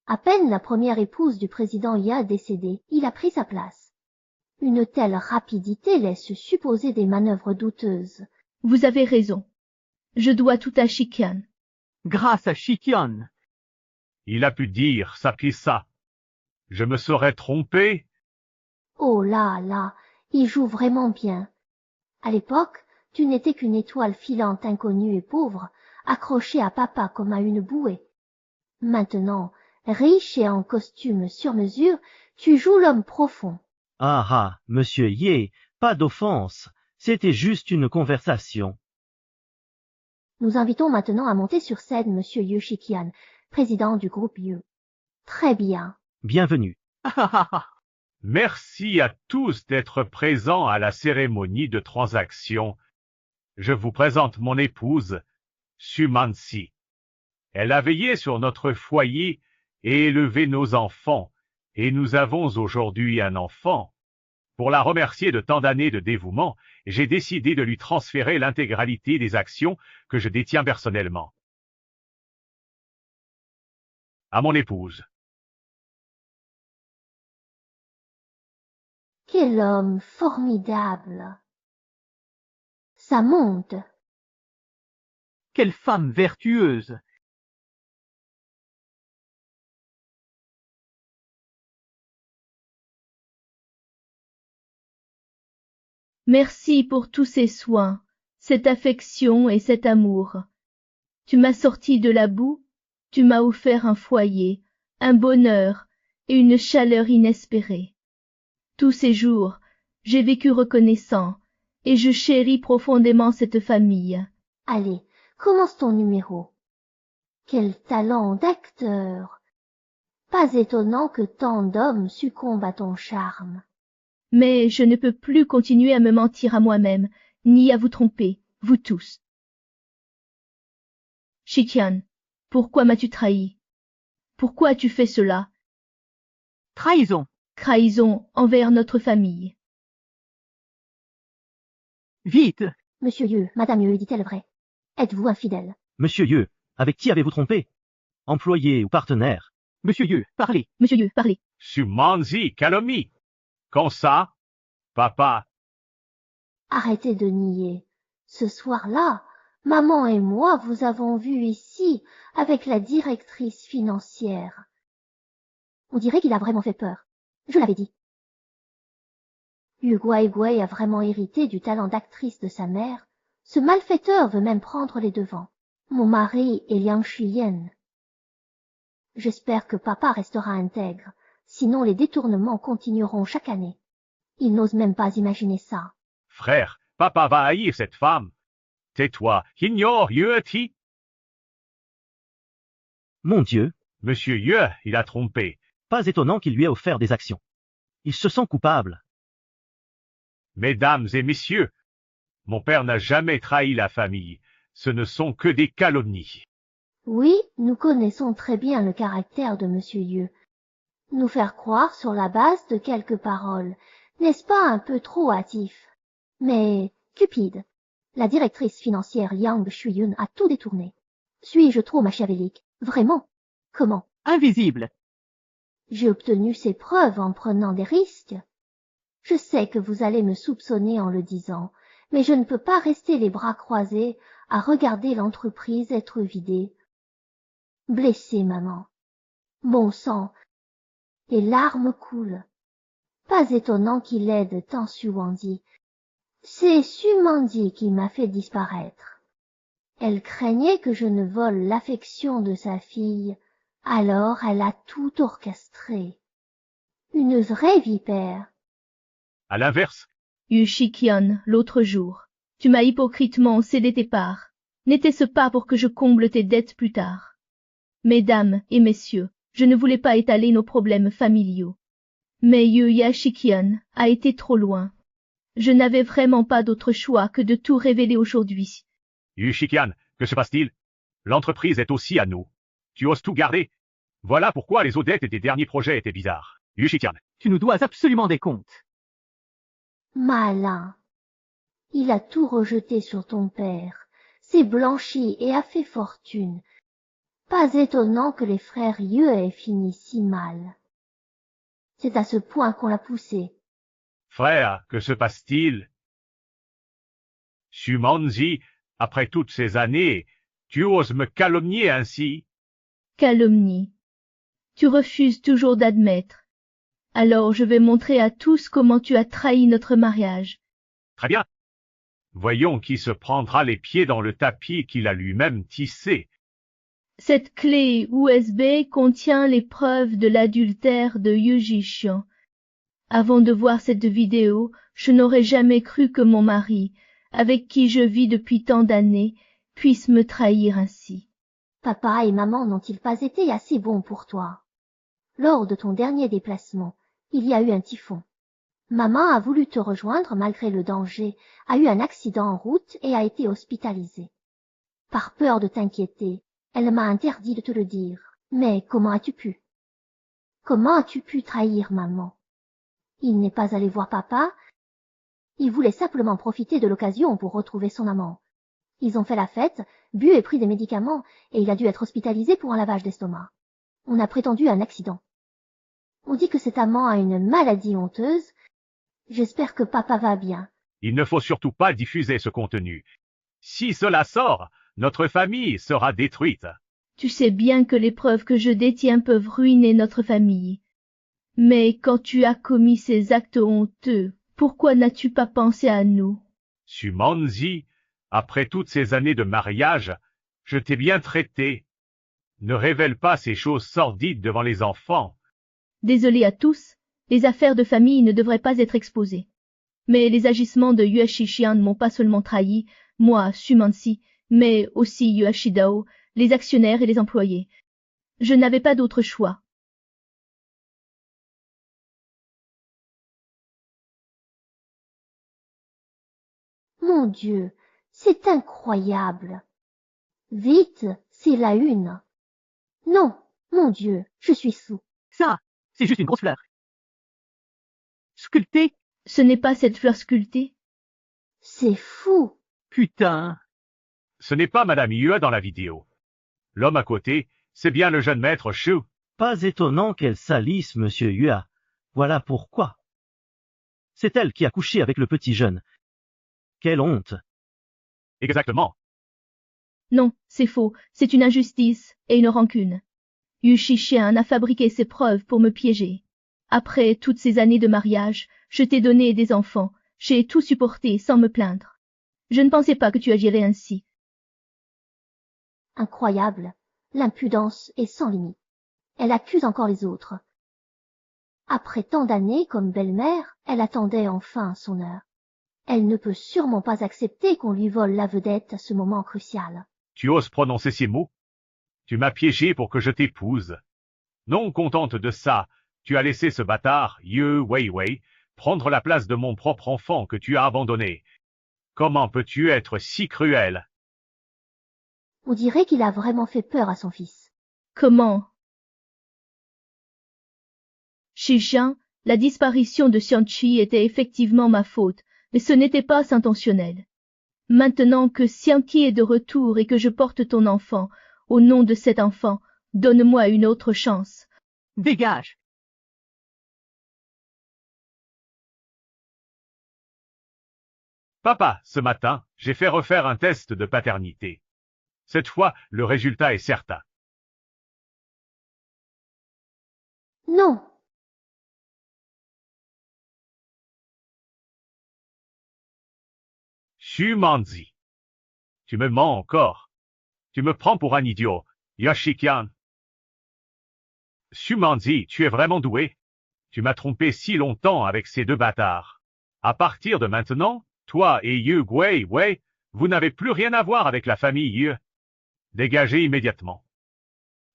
À peine la première épouse du président Ya décédée, il a pris sa place. Une telle rapidité laisse supposer des manœuvres douteuses. Vous avez raison. Je dois tout à Shikian. Grâce à Shikian. Il a pu dire ça. Je me serais trompé. Oh là là, il joue vraiment bien. À l'époque, tu n'étais qu'une étoile filante inconnue et pauvre, accrochée à papa comme à une bouée. Maintenant, riche et en costume sur mesure, tu joues l'homme profond. Ah ah, monsieur Ye, pas d'offense. C'était juste une conversation. Nous invitons maintenant à monter sur scène monsieur Yu Shikian, président du groupe Yu. Très bien. Bienvenue. Merci à tous d'être présents à la cérémonie de transaction. Je vous présente mon épouse, Su Manzi. Elle a veillé sur notre foyer et élevé nos enfants, et nous avons aujourd'hui un enfant. Pour la remercier de tant d'années de dévouement, j'ai décidé de lui transférer l'intégralité des actions que je détiens personnellement. À mon épouse. Quel homme formidable. Ça monte. Quelle femme vertueuse. Merci pour tous ces soins, cette affection et cet amour. Tu m'as sorti de la boue, tu m'as offert un foyer, un bonheur et une chaleur inespérée. Tous ces jours, j'ai vécu reconnaissant, et je chéris profondément cette famille. Allez, commence ton numéro. Quel talent d'acteur. Pas étonnant que tant d'hommes succombent à ton charme. Mais je ne peux plus continuer à me mentir à moi-même, ni à vous tromper, vous tous. Shikian, pourquoi m'as-tu trahi? Pourquoi as-tu fait cela? Trahison. Trahison envers notre famille. Vite. Monsieur Yu, Madame Yu dit-elle vrai? Êtes-vous infidèle? Monsieur Ye, avec qui avez-vous trompé? Employé ou partenaire? Monsieur Yu, parlez. Monsieur Yu, parlez. Su Manzi, calomnie. Quand ça? Papa. Arrêtez de nier. Ce soir-là, maman et moi vous avons vu ici avec la directrice financière. On dirait qu'il a vraiment fait peur. Je l'avais dit. Yu Guai a vraiment hérité du talent d'actrice de sa mère. Ce malfaiteur veut même prendre les devants. Mon mari est Liang Shuyen. J'espère que papa restera intègre, sinon les détournements continueront chaque année. Il n'ose même pas imaginer ça. Frère, papa va haïr cette femme. Tais-toi, ignore Yue-ti. Mon Dieu, Monsieur Yue, il a trompé. pas étonnant qu'il lui ait offert des actions. Il se sent coupable. Mesdames et messieurs, mon père n'a jamais trahi la famille. Ce ne sont que des calomnies. Oui, nous connaissons très bien le caractère de monsieur Yu. Nous faire croire sur la base de quelques paroles, n'est-ce pas un peu trop hâtif? Mais, cupide, la directrice financière Yang Shuyun a tout détourné. Suis-je trop machiavélique? Vraiment? Comment? Invisible. J'ai obtenu ces preuves en prenant des risques. Je sais que vous allez me soupçonner en le disant, mais je ne peux pas rester les bras croisés à regarder l'entreprise être vidée. Blessée, maman. Bon sang. Les larmes coulent. Pas étonnant qu'il aide tant Su Manzi. C'est Su Manzi qui m'a fait disparaître. Elle craignait que je ne vole l'affection de sa fille, alors elle a tout orchestré. Une vraie vipère. À l'inverse, Yu Shikian, l'autre jour, tu m'as hypocritement cédé tes parts. N'était-ce pas pour que je comble tes dettes plus tard? Mesdames et messieurs, je ne voulais pas étaler nos problèmes familiaux. Mais Yu Yashikian a été trop loin. Je n'avais vraiment pas d'autre choix que de tout révéler aujourd'hui. Yu Shikian, que se passe-t-il? L'entreprise est aussi à nous. Tu oses tout garder? Voilà pourquoi les Odettes et tes derniers projets étaient bizarres. Yu Shikian, Tu nous dois absolument des comptes. Malin. Il a tout rejeté sur ton père, s'est blanchi et a fait fortune. Pas étonnant que les frères Yeux aient fini si mal. C'est à ce point qu'on l'a poussé. frère, que se passe-t-il? Shumanzi, après toutes ces années, tu oses me calomnier ainsi? Calomnie. Tu refuses toujours d'admettre. Alors je vais montrer à tous comment tu as trahi notre mariage. Très bien. Voyons qui se prendra les pieds dans le tapis qu'il a lui-même tissé. Cette clé USB contient les preuves de l'adultère de Yu Jishian. Avant de voir cette vidéo, je n'aurais jamais cru que mon mari, avec qui je vis depuis tant d'années, puisse me trahir ainsi. Papa et maman n'ont-ils pas été assez bons pour toi? Lors de ton dernier déplacement, il y a eu un typhon. Maman a voulu te rejoindre malgré le danger, a eu un accident en route et a été hospitalisée. Par peur de t'inquiéter, elle m'a interdit de te le dire. Mais comment as-tu pu? Comment as-tu pu trahir maman? Il n'est pas allé voir papa. Il voulait simplement profiter de l'occasion pour retrouver son amant. Ils ont fait la fête, bu et pris des médicaments, et il a dû être hospitalisé pour un lavage d'estomac. On a prétendu un accident. On dit que cet amant a une maladie honteuse. J'espère que papa va bien. Il ne faut surtout pas diffuser ce contenu. Si cela sort, notre famille sera détruite. Tu sais bien que les preuves que je détiens peuvent ruiner notre famille. Mais quand tu as commis ces actes honteux, pourquoi n'as-tu pas pensé à nous? Shumanzi, après toutes ces années de mariage, je t'ai bien traité. Ne révèle pas ces choses sordides devant les enfants. Désolé à tous, les affaires de famille ne devraient pas être exposées. Mais les agissements de Yuashishian ne m'ont pas seulement trahi, moi, Shumansi, mais aussi Yuashidao, les actionnaires et les employés. Je n'avais pas d'autre choix. Mon Dieu, c'est incroyable. Vite, c'est la une. Non, mon Dieu, je suis sous. Ça, c'est juste une grosse fleur. Sculptée? Ce n'est pas cette fleur sculptée. C'est fou. Putain. Ce n'est pas Madame Yue dans la vidéo. L'homme à côté, c'est bien le jeune maître Shu. Pas étonnant qu'elle salisse Monsieur Yua. Voilà pourquoi. C'est elle qui a couché avec le petit jeune. Quelle honte. Exactement. Non, c'est faux, c'est une injustice et une rancune. Yushishian a fabriqué ces preuves pour me piéger. Après toutes ces années de mariage, je t'ai donné des enfants, j'ai tout supporté sans me plaindre. Je ne pensais pas que tu agirais ainsi. Incroyable. L'impudence est sans limite. Elle accuse encore les autres. Après tant d'années comme belle-mère, elle attendait enfin son heure. Elle ne peut sûrement pas accepter qu'on lui vole la vedette à ce moment crucial. Tu oses prononcer ces mots? Tu m'as piégé pour que je t'épouse. Non contente de ça, tu as laissé ce bâtard, Ye Weiwei, prendre la place de mon propre enfant que tu as abandonné. Comment peux-tu être si cruel? On dirait qu'il a vraiment fait peur à son fils. Comment? Shishan, la disparition de Xianqi était effectivement ma faute, mais ce n'était pas intentionnel. Maintenant que Xianqi est de retour et que je porte ton enfant, au nom de cet enfant, donne-moi une autre chance. Dégage. Papa, ce matin, j'ai fait refaire un test de paternité. Cette fois, le résultat est certain. Non. Shumanzi. Tu me mens encore. Tu me prends pour un idiot, Yashikian. Sumanzi, tu es vraiment doué. Tu m'as trompé si longtemps avec ces deux bâtards. À partir de maintenant, toi et Yu Gui Wei, vous n'avez plus rien à voir avec la famille Yu. Dégagez immédiatement.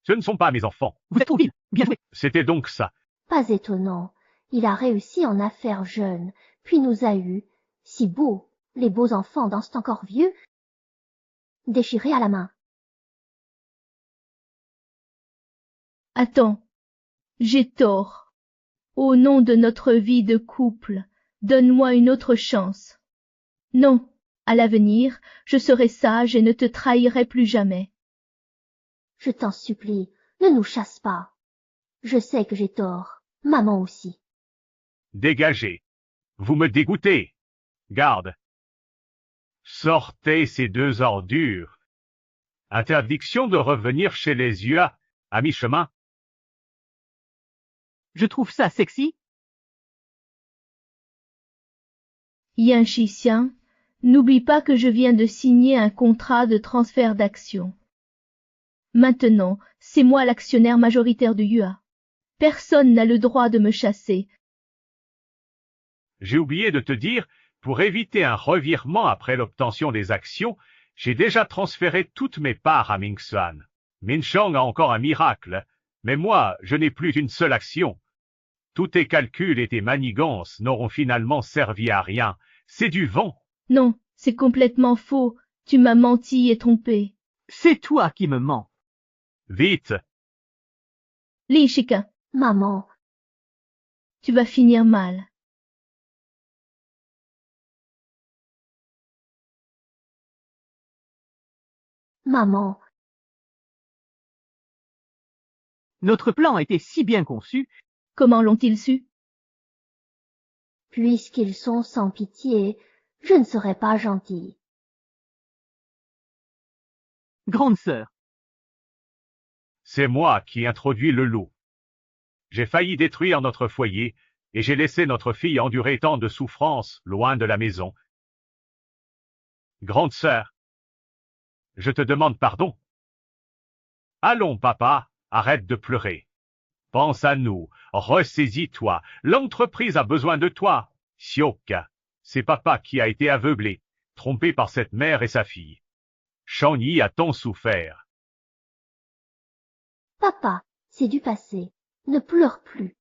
Ce ne sont pas mes enfants. Vous êtes trop vil. Bien joué. C'était donc ça. Pas étonnant. Il a réussi en affaires jeunes, puis nous a eus. Si beau, les beaux enfants dansent encore vieux. Déchiré à la main. Attends, j'ai tort. Au nom de notre vie de couple, donne-moi une autre chance. Non, à l'avenir, je serai sage et ne te trahirai plus jamais. Je t'en supplie, ne nous chasse pas. Je sais que j'ai tort, maman aussi. Dégagez. Vous me dégoûtez. Garde. Sortez ces deux ordures. Interdiction de revenir chez les Yua, à mi-chemin. Je trouve ça sexy. Yan Shixian, n'oublie pas que je viens de signer un contrat de transfert d'actions. Maintenant, c'est moi l'actionnaire majoritaire de Yua. Personne n'a le droit de me chasser. J'ai oublié de te dire, pour éviter un revirement après l'obtention des actions, j'ai déjà transféré toutes mes parts à Mingxuan. Minchang a encore un miracle, mais moi, je n'ai plus qu'une seule action. Tous tes calculs et tes manigances n'auront finalement servi à rien. C'est du vent. Non, c'est complètement faux. Tu m'as menti et trompé. C'est toi qui me mens. Vite. Li Shikan, Maman, tu vas finir mal. maman, Notre plan était si bien conçu. Comment l'ont-ils su? puisqu'ils sont sans pitié, je ne serai pas gentille. Grande sœur. C'est moi qui introduis le loup. J'ai failli détruire notre foyer, et j'ai laissé notre fille endurer tant de souffrances loin de la maison. Grande sœur, je te demande pardon. Allons, papa, arrête de pleurer. Pense à nous, ressaisis-toi, l'entreprise a besoin de toi. Sioka, c'est papa qui a été aveuglé, trompé par cette mère et sa fille. Shang-Yi a tant souffert. Papa, c'est du passé. Ne pleure plus.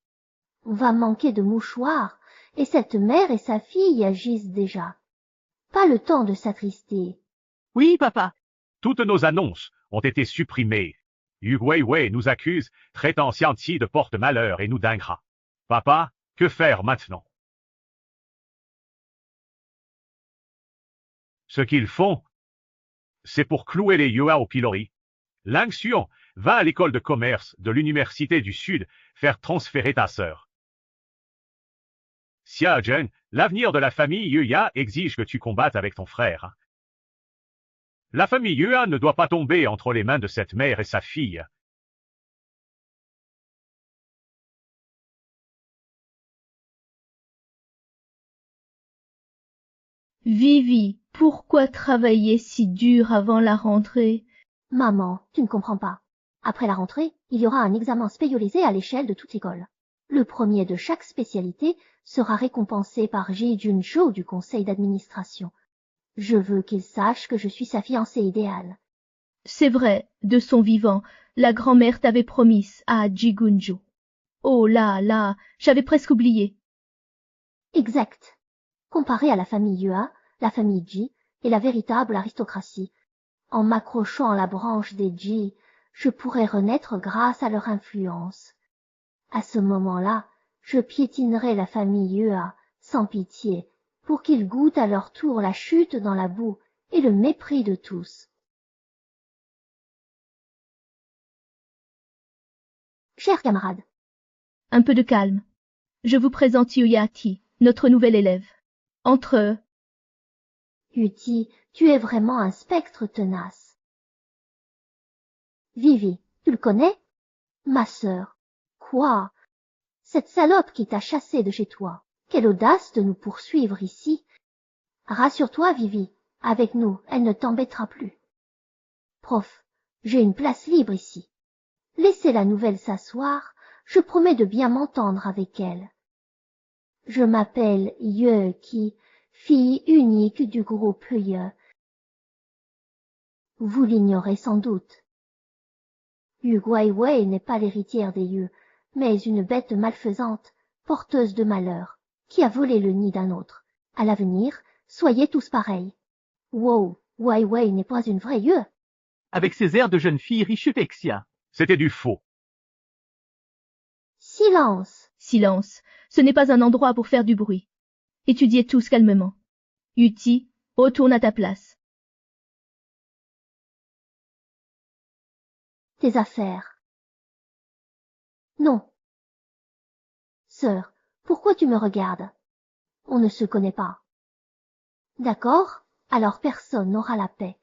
On va manquer de mouchoirs, et cette mère et sa fille agissent déjà. Pas le temps de s'attrister. Oui, papa. Toutes nos annonces ont été supprimées. Yu Wei nous accuse, traitant Xianti de porte-malheur et nous d'ingrat. Papa, que faire maintenant? Ce qu'ils font, c'est pour clouer les Yua au pilori. Lang Xuan, va à l'école de commerce de l'Université du Sud faire transférer ta sœur. Xia Zhen, l'avenir de la famille Yuya exige que tu combattes avec ton frère. La famille Yua ne doit pas tomber entre les mains de cette mère et sa fille. Vivi, pourquoi travailler si dur avant la rentrée? Maman, tu ne comprends pas. Après la rentrée, il y aura un examen spécialisé à l'échelle de toute l'école. Le premier de chaque spécialité sera récompensé par Ji Juncho du conseil d'administration. Je veux qu'il sache que je suis sa fiancée idéale. C'est vrai, de son vivant, la grand-mère t'avait promis à Jigunjo. Oh là là, j'avais presque oublié. Exact. Comparé à la famille Yua, la famille Ji est la véritable aristocratie. En m'accrochant à la branche des Ji, je pourrais renaître grâce à leur influence. À ce moment-là, je piétinerai la famille Yua sans pitié pour qu'ils goûtent à leur tour la chute dans la boue et le mépris de tous. Chers camarades, Un peu de calme. Je vous présente Yuyati, notre nouvel élève. Entre Uti, tu es vraiment un spectre tenace. Vivi, tu le connais? Ma sœur. Quoi? Cette salope qui t'a chassé de chez toi. Quelle audace de nous poursuivre ici. Rassure-toi, Vivi, avec nous, elle ne t'embêtera plus. Prof, J'ai une place libre ici. Laissez la nouvelle s'asseoir, je promets de bien m'entendre avec elle. Je m'appelle Yue Qi, fille unique du groupe Yue. Vous l'ignorez sans doute. Yu Guaiwei n'est pas l'héritière des Yue, mais une bête malfaisante, porteuse de malheur, qui a volé le nid d'un autre. À l'avenir, soyez tous pareils. Wow, Wei n'est pas une vraie Yue. Avec ses airs de jeune fille richupexia. C'était du faux. Silence. Silence. Ce n'est pas un endroit pour faire du bruit. Étudiez tous calmement. Yuti, retourne à ta place. Tes affaires. Non. Sœur, pourquoi tu me regardes? On ne se connaît pas. D'accord, alors personne n'aura la paix.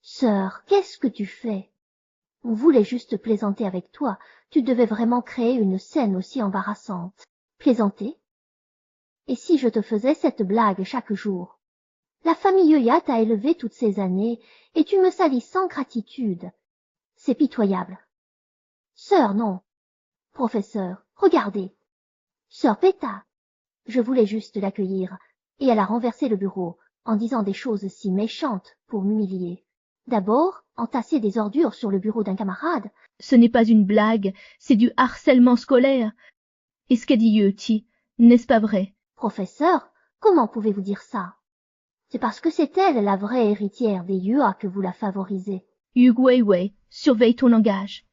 Sœur, qu'est-ce que tu fais? On voulait juste plaisanter avec toi, tu devais vraiment créer une scène aussi embarrassante. Plaisanter? Et si je te faisais cette blague chaque jour? La famille Yuya t'a élevé toutes ces années, et tu me salis sans gratitude. C'est pitoyable. Sœur, non. Professeur, regardez. Sœur Péta. Je voulais juste l'accueillir, et elle a renversé le bureau, en disant des choses si méchantes pour m'humilier. D'abord, entasser des ordures sur le bureau d'un camarade. Ce n'est pas une blague, c'est du harcèlement scolaire. Et ce qu'a dit Yuti, n'est-ce pas vrai? Professeur, comment pouvez-vous dire ça? C'est parce que c'est elle la vraie héritière des Yua que vous la favorisez. Yu Guiwei, surveille ton langage.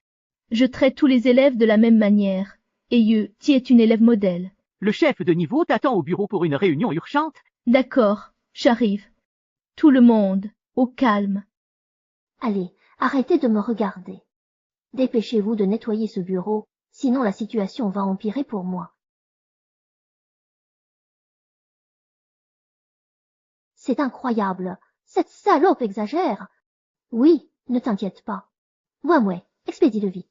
Je traite tous les élèves de la même manière, et Yuti est une élève modèle. Le chef de niveau t'attend au bureau pour une réunion urgente. D'accord, j'arrive. Tout le monde, au calme. Allez, arrêtez de me regarder. Dépêchez-vous de nettoyer ce bureau, sinon la situation va empirer pour moi. C'est incroyable, cette salope exagère. Oui, ne t'inquiète pas. Wei, expédie-le vite.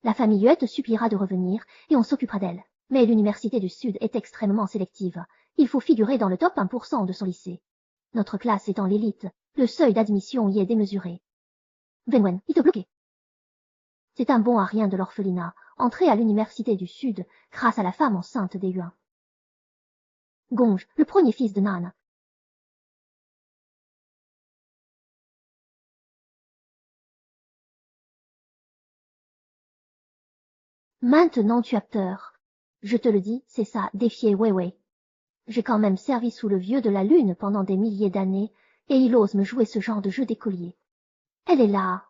La famille Yue te suppliera de revenir et on s'occupera d'elle. Mais l'université du Sud est extrêmement sélective. Il faut figurer dans le top 1% de son lycée. Notre classe étant l'élite, le seuil d'admission y est démesuré. Wenwen, il te bloqué. C'est un bon à rien de l'orphelinat, entré à l'université du Sud grâce à la femme enceinte des Yuan. Gonge, le premier fils de Nan. Maintenant tu as peur. Je te le dis, c'est ça, défier Wei. J'ai quand même servi sous le vieux de la lune pendant des milliers d'années, et il ose me jouer ce genre de jeu d'écolier. Elle est là.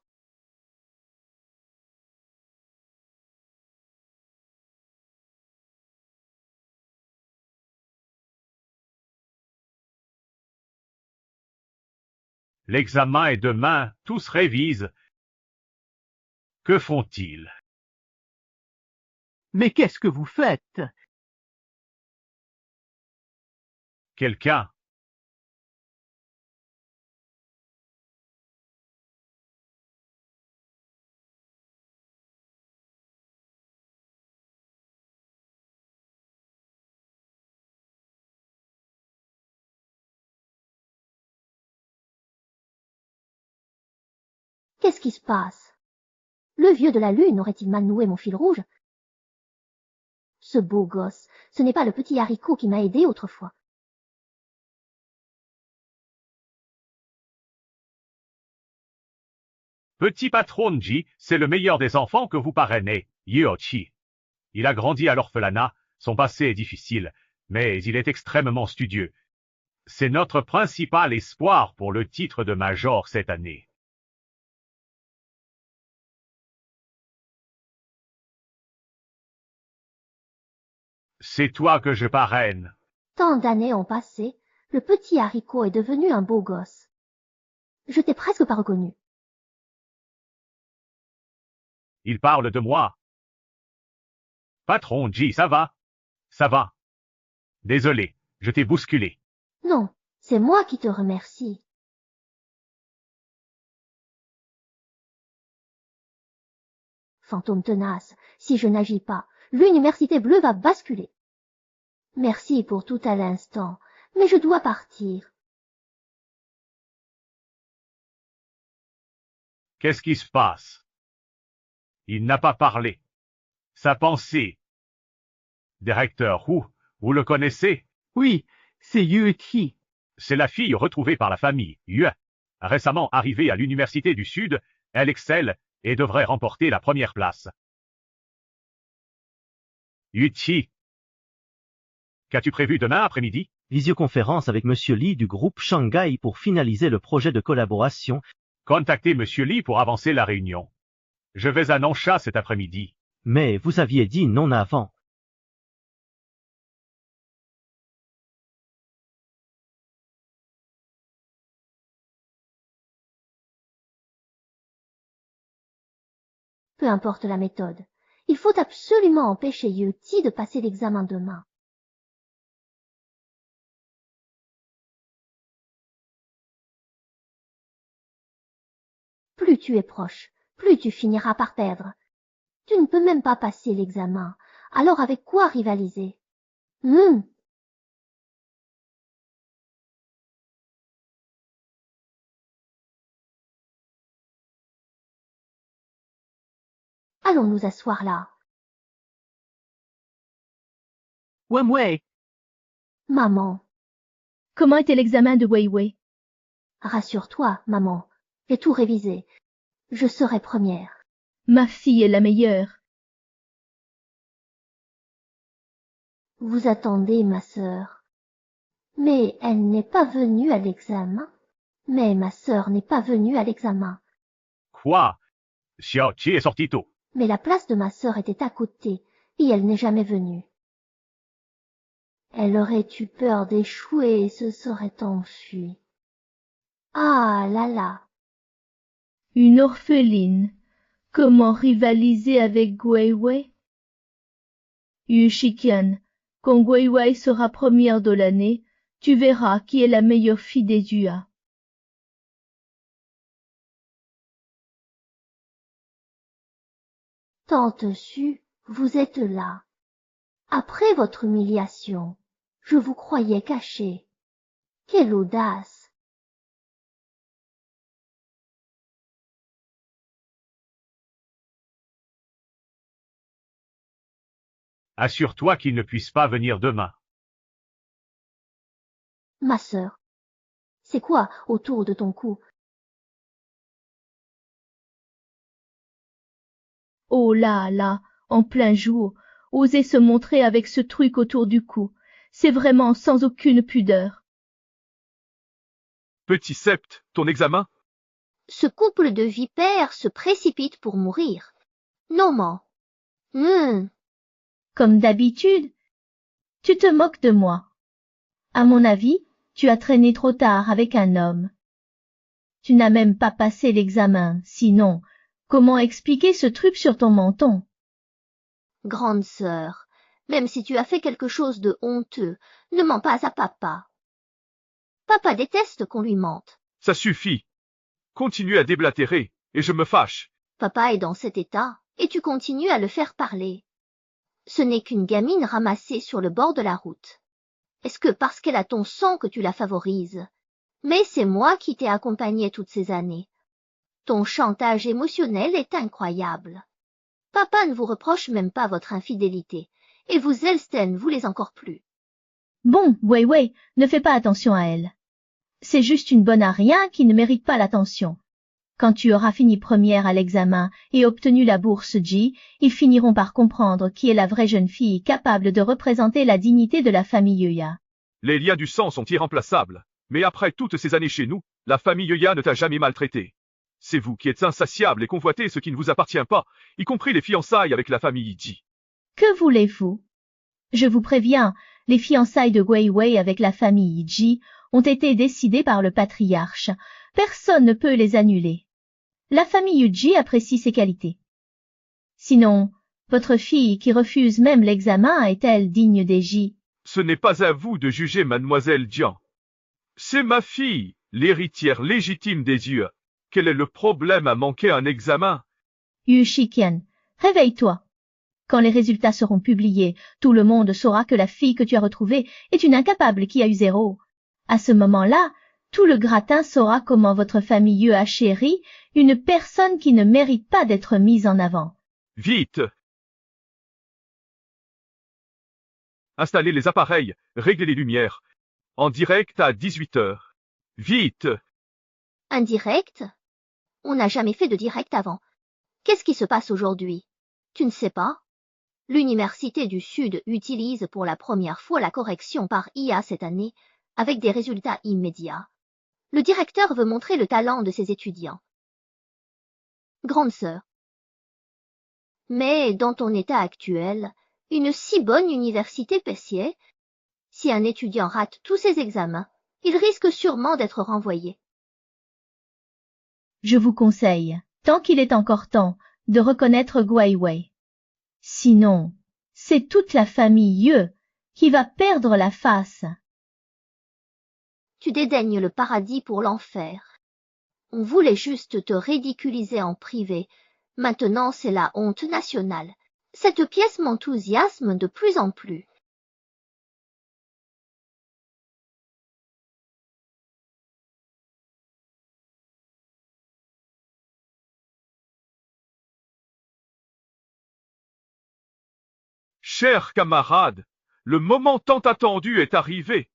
L'examen est demain, tous révisent. Que font-ils? Mais qu'est-ce que vous faites? Quelqu'un? Qu'est-ce qui se passe? Le vieux de la lune aurait-il mal noué mon fil rouge? Ce beau gosse, ce n'est pas le petit haricot qui m'a aidé autrefois. Petit patron Ji, c'est le meilleur des enfants que vous parrainez, Yuochi. Il a grandi à l'orphelinat, son passé est difficile, mais il est extrêmement studieux. C'est notre principal espoir pour le titre de major cette année. C'est toi que je parraine. Tant d'années ont passé, le petit haricot est devenu un beau gosse. Je t'ai presque pas reconnu. Il parle de moi. Patron Ji, ça va? Ça va. Désolé, je t'ai bousculé. Non, c'est moi qui te remercie. fantôme tenace, si je n'agis pas, l'université bleue va basculer. Merci pour tout à l'instant, mais je dois partir. Qu'est-ce qui se passe? Il n'a pas parlé. Sa pensée. Directeur Hu, vous le connaissez? Oui, c'est Yuki. C'est la fille retrouvée par la famille Yue. Récemment arrivée à l'Université du Sud, elle excelle et devrait remporter la première place. Yuchi, qu'as-tu prévu demain après-midi? Visioconférence avec Monsieur Li du groupe Shanghai pour finaliser le projet de collaboration. Contactez Monsieur Li pour avancer la réunion. Je vais à Nansha cet après-midi. Mais vous aviez dit non avant. Peu importe la méthode, il faut absolument empêcher Yuti de passer l'examen demain. Plus tu es proche, plus tu finiras par perdre. Tu ne peux même pas passer l'examen, alors avec quoi rivaliser? Allons nous asseoir là. Wei. Maman, Comment était l'examen de Weiwei? rassure-toi, maman, j'ai tout révisé. Je serai première. Ma fille est la meilleure. Vous attendez ma sœur. Mais elle n'est pas venue à l'examen. Mais ma sœur n'est pas venue à l'examen. Quoi? Xiaoqi est sorti tôt. Mais la place de ma sœur était à côté, et elle n'est jamais venue. Elle aurait eu peur d'échouer et se serait enfuie. Ah là là! Une orpheline. Comment rivaliser avec Weiwei? Yushikian, quand Weiwei sera première de l'année, tu verras qui est la meilleure fille des Yua. Tante Su, vous êtes là. Après votre humiliation, je vous croyais caché. Quelle audace! Assure-toi qu'il ne puisse pas venir demain. Ma sœur, c'est quoi autour de ton cou? Oh là là, en plein jour, oser se montrer avec ce truc autour du cou, c'est vraiment sans aucune pudeur. Petit Sept, ton examen? Ce couple de vipères se précipite pour mourir. Noman. Comme d'habitude, tu te moques de moi. À mon avis, tu as traîné trop tard avec un homme. Tu n'as même pas passé l'examen, sinon, comment expliquer ce truc sur ton menton? Grande sœur, même si tu as fait quelque chose de honteux, ne mens pas à papa. Papa déteste qu'on lui mente. Ça suffit. Continue à déblatérer, et je me fâche. Papa est dans cet état, et tu continues à le faire parler. Ce n'est qu'une gamine ramassée sur le bord de la route. Est-ce que parce qu'elle a ton sang que tu la favorises? Mais c'est moi qui t'ai accompagné toutes ces années. Ton chantage émotionnel est incroyable. Papa ne vous reproche même pas votre infidélité, et vous Elsten voulez encore plus. Bon, Weiwei, ne fais pas attention à elle. C'est juste une bonne à rien qui ne mérite pas l'attention. Quand tu auras fini première à l'examen et obtenu la bourse Ji, ils finiront par comprendre qui est la vraie jeune fille capable de représenter la dignité de la famille Yuya. Les liens du sang sont irremplaçables. Mais après toutes ces années chez nous, la famille Yuya ne t'a jamais maltraité. C'est vous qui êtes insatiable et convoitez ce qui ne vous appartient pas, y compris les fiançailles avec la famille Ji. Que voulez-vous? Je vous préviens, les fiançailles de Weiwei avec la famille Ji ont été décidées par le patriarche. Personne ne peut les annuler. La famille Ji apprécie ses qualités. Sinon, votre fille qui refuse même l'examen est-elle digne des Ji? Ce n'est pas à vous de juger mademoiselle Jian. C'est ma fille, l'héritière légitime des yeux. Quel est le problème à manquer un examen? Yu Shiqian, Réveille-toi. Quand les résultats seront publiés, tout le monde saura que la fille que tu as retrouvée est une incapable qui a eu 0. À ce moment-là, tout le gratin saura comment votre famille a chéri une personne qui ne mérite pas d'être mise en avant. Vite! Installez les appareils, réglez les lumières. En direct à 18 heures. Vite! Un direct? On n'a jamais fait de direct avant. Qu'est-ce qui se passe aujourd'hui? Tu ne sais pas? L'Université du Sud utilise pour la première fois la correction par IA cette année, avec des résultats immédiats. Le directeur veut montrer le talent de ses étudiants. Grande sœur. Mais dans ton état actuel, une si bonne université Pessier, si un étudiant rate tous ses examens, il risque sûrement d'être renvoyé. Je vous conseille, tant qu'il est encore temps, de reconnaître Guai Wei. Sinon, c'est toute la famille qui va perdre la face. Tu dédaignes le paradis pour l'enfer. On voulait juste te ridiculiser en privé. Maintenant, c'est la honte nationale. Cette pièce m'enthousiasme de plus en plus. Chers camarades, le moment tant attendu est arrivé.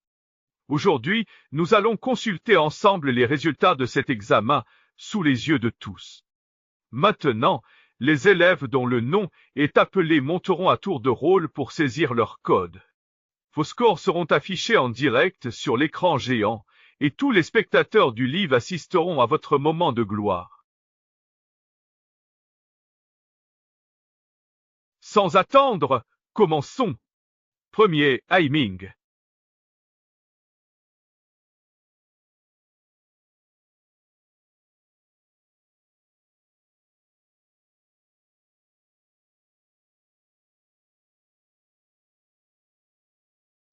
Aujourd'hui, nous allons consulter ensemble les résultats de cet examen sous les yeux de tous. Maintenant, les élèves dont le nom est appelé monteront à tour de rôle pour saisir leur code. Vos scores seront affichés en direct sur l'écran géant et tous les spectateurs du live assisteront à votre moment de gloire. Sans attendre, commençons. Premier, Aiming.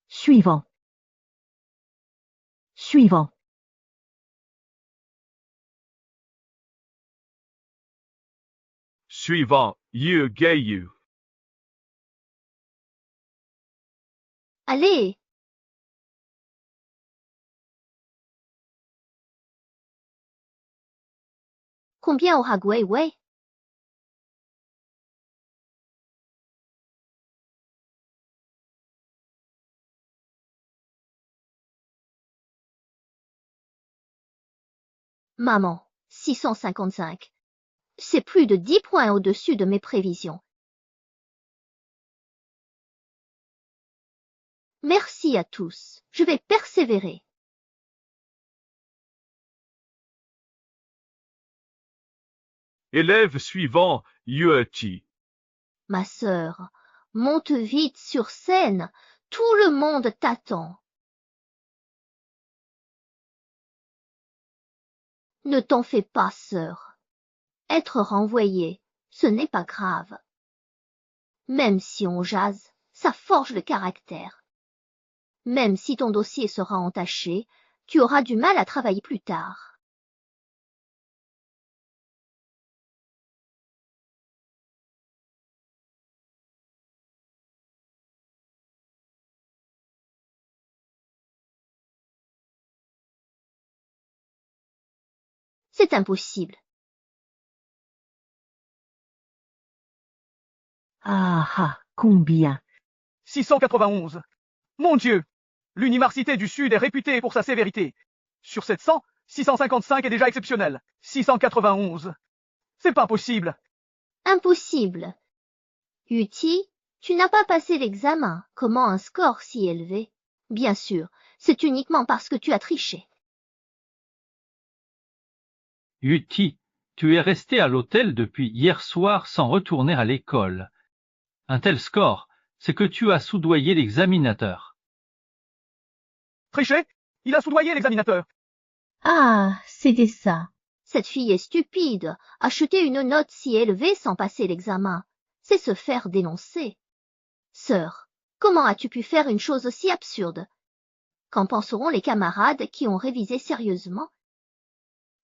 Suivant. Suivant. Suivant, Yu Geiyu. Allez! Combien aura Guai Wei? Maman, 655. C'est plus de 10 points au-dessus de mes prévisions. Merci à tous. Je vais persévérer. Élève suivant, Yueti. Ma sœur, monte vite sur scène. Tout le monde t'attend. Ne t'en fais pas, sœur. Être renvoyé, ce n'est pas grave. Même si on jase, ça forge le caractère. Même si ton dossier sera entaché, tu auras du mal à travailler plus tard. C'est impossible. Ah ah, combien? 691. Mon Dieu! L'Université du Sud est réputée pour sa sévérité. Sur 700, 655 est déjà exceptionnel. 691. C'est pas possible. Impossible. Uti, tu n'as pas passé l'examen. Comment un score si élevé? Bien sûr, c'est uniquement parce que tu as triché. Uti, tu es resté à l'hôtel depuis hier soir sans retourner à l'école. Un tel score, c'est que tu as soudoyé l'examinateur. Triché? Il a soudoyé l'examinateur. Ah, c'était ça. Cette fille est stupide. Acheter une note si élevée sans passer l'examen, c'est se faire dénoncer. Sœur, comment as-tu pu faire une chose aussi absurde? Qu'en penseront les camarades qui ont révisé sérieusement?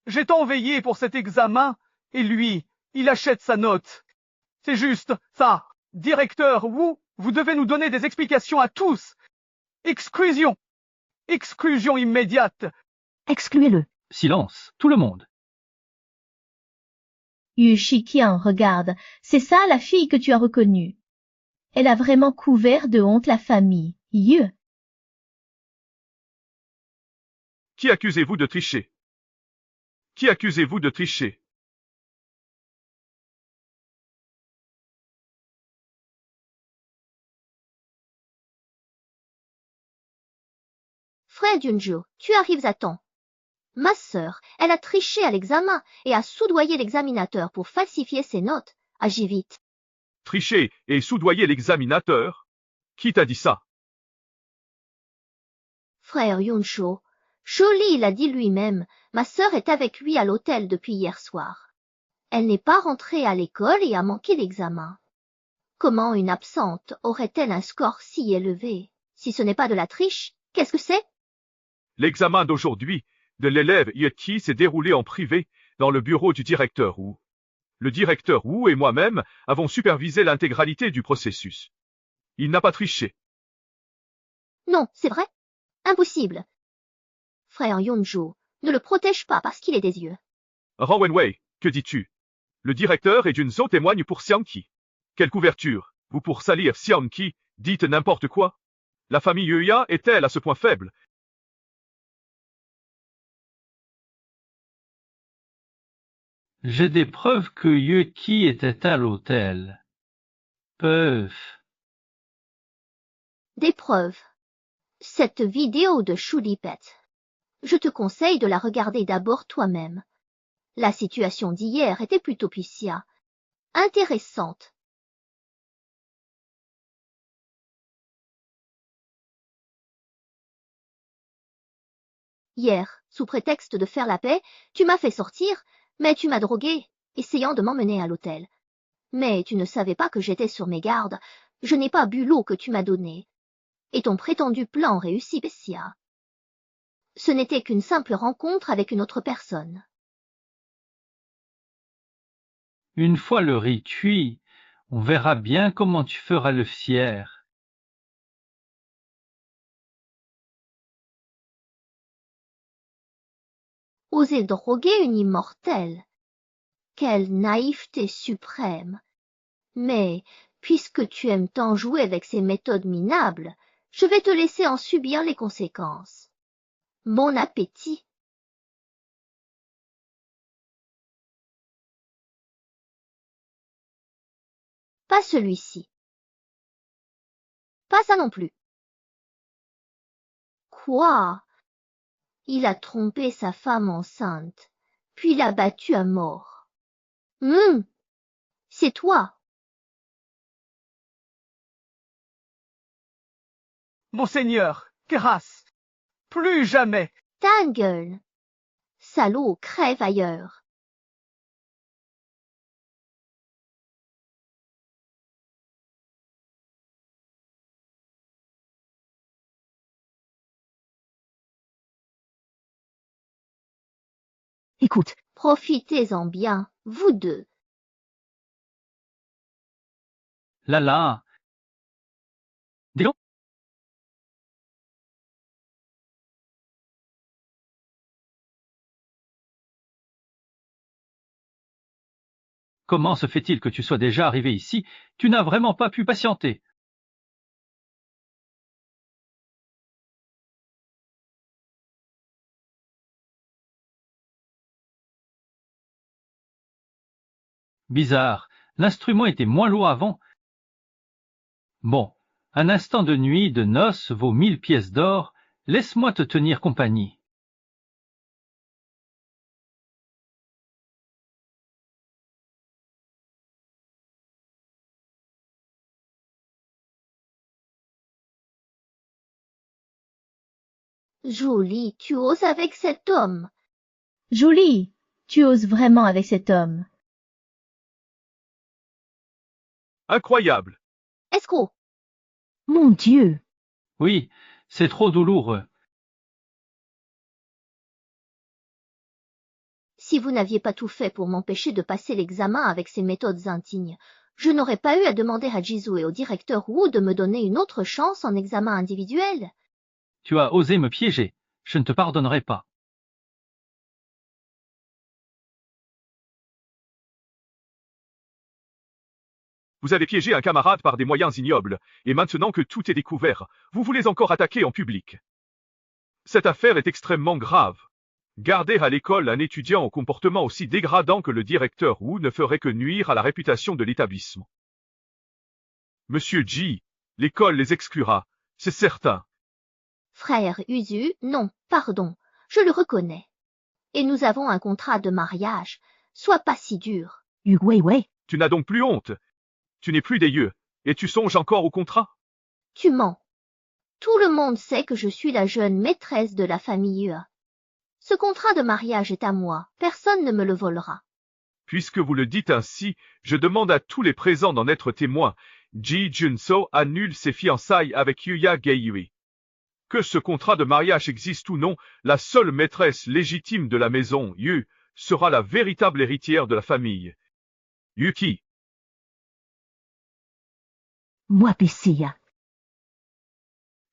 J'ai tant veillé pour cet examen, et lui, il achète sa note. C'est juste, ça. Directeur Wu, vous devez nous donner des explications à tous. Exclusion. Exclusion immédiate. Excluez-le. Silence, tout le monde. Yu Shiqian, regarde, c'est ça la fille que tu as reconnue. Elle a vraiment couvert de honte la famille. Yu. Qui accusez-vous de tricher? Qui accusez-vous de tricher? Frère Junju, tu arrives à temps. Ma sœur, elle a triché à l'examen et a soudoyé l'examinateur pour falsifier ses notes. Agis vite. Tricher et soudoyer l'examinateur? Qui t'a dit ça? Frère Yunsho, Sholi l'a dit lui-même, ma sœur est avec lui à l'hôtel depuis hier soir. Elle n'est pas rentrée à l'école et a manqué l'examen. Comment une absente aurait-elle un score si élevé? Si ce n'est pas de la triche, qu'est-ce que c'est? L'examen d'aujourd'hui de l'élève Yeti s'est déroulé en privé dans le bureau du directeur Wu. Le directeur Wu et moi-même avons supervisé l'intégralité du processus. Il n'a pas triché. Non, c'est vrai? Impossible. Frère Yonjo, ne le protège pas parce qu'il est des yeux. Ran Wenwei, que dis-tu? Le directeur et Junzo témoignent pour Xiangqi. Quelle couverture? Vous pour salir Xiangqi, dites n'importe quoi? La famille Yuya est-elle à ce point faible? J'ai des preuves que Yuki était à l'hôtel. Preuves. Des preuves. Cette vidéo de Choulipet. Je te conseille de la regarder d'abord toi-même. La situation d'hier était plutôt pucia. Intéressante. Hier, sous prétexte de faire la paix, tu m'as fait sortir, mais tu m'as drogué, essayant de m'emmener à l'hôtel. Mais tu ne savais pas que j'étais sur mes gardes, je n'ai pas bu l'eau que tu m'as donnée. Et ton prétendu plan réussit, Bessia. Ce n'était qu'une simple rencontre avec une autre personne. Une fois le riz cuit, on verra bien comment tu feras le fier. Oser droguer une immortelle. Quelle naïveté suprême. Mais, puisque tu aimes tant jouer avec ces méthodes minables, je vais te laisser en subir les conséquences. Bon appétit. Pas celui-ci. Pas ça non plus. Quoi? Il a trompé sa femme enceinte, puis l'a battue à mort. C'est toi. Monseigneur, grâce. Plus jamais. Ta gueule. Salaud, crève ailleurs. Écoute, Profitez-en bien, vous deux. Là. Dis donc. Comment se fait-il que tu sois déjà arrivé ici? Tu n'as vraiment pas pu patienter. Bizarre, l'instrument était moins lourd avant. Bon, un instant de nuit, de noces vaut 1000 pièces d'or, laisse-moi te tenir compagnie. Jolie, tu oses avec cet homme. Jolie, tu oses vraiment avec cet homme. Incroyable. Escroc. mon Dieu, Oui, c'est trop douloureux. Si vous n'aviez pas tout fait pour m'empêcher de passer l'examen avec ces méthodes indignes, Je n'aurais pas eu à demander à Jisoo et au directeur Wu de me donner une autre chance en examen individuel. Tu as osé me piéger. Je ne te pardonnerai pas. Vous avez piégé un camarade par des moyens ignobles, et maintenant que tout est découvert, vous voulez encore attaquer en public. Cette affaire est extrêmement grave. Garder à l'école un étudiant au comportement aussi dégradant que le directeur Wu ne ferait que nuire à la réputation de l'établissement. Monsieur Ji, l'école les exclura, c'est certain. Frère Uzu, non, pardon, je le reconnais. Et nous avons un contrat de mariage. Sois pas si dur. Yu Weiwei. Tu n'as donc plus honte. Tu n'es plus des yeux, et tu songes encore au contrat? Tu mens. Tout le monde sait que je suis la jeune maîtresse de la famille Yue. Ce contrat de mariage est à moi, personne ne me le volera. Puisque vous le dites ainsi, je demande à tous les présents d'en être témoins. Ji Junso annule ses fiançailles avec Yuya Geiyui. Que ce contrat de mariage existe ou non, la seule maîtresse légitime de la maison, Yu, sera la véritable héritière de la famille. Yuki. Moi Pissia.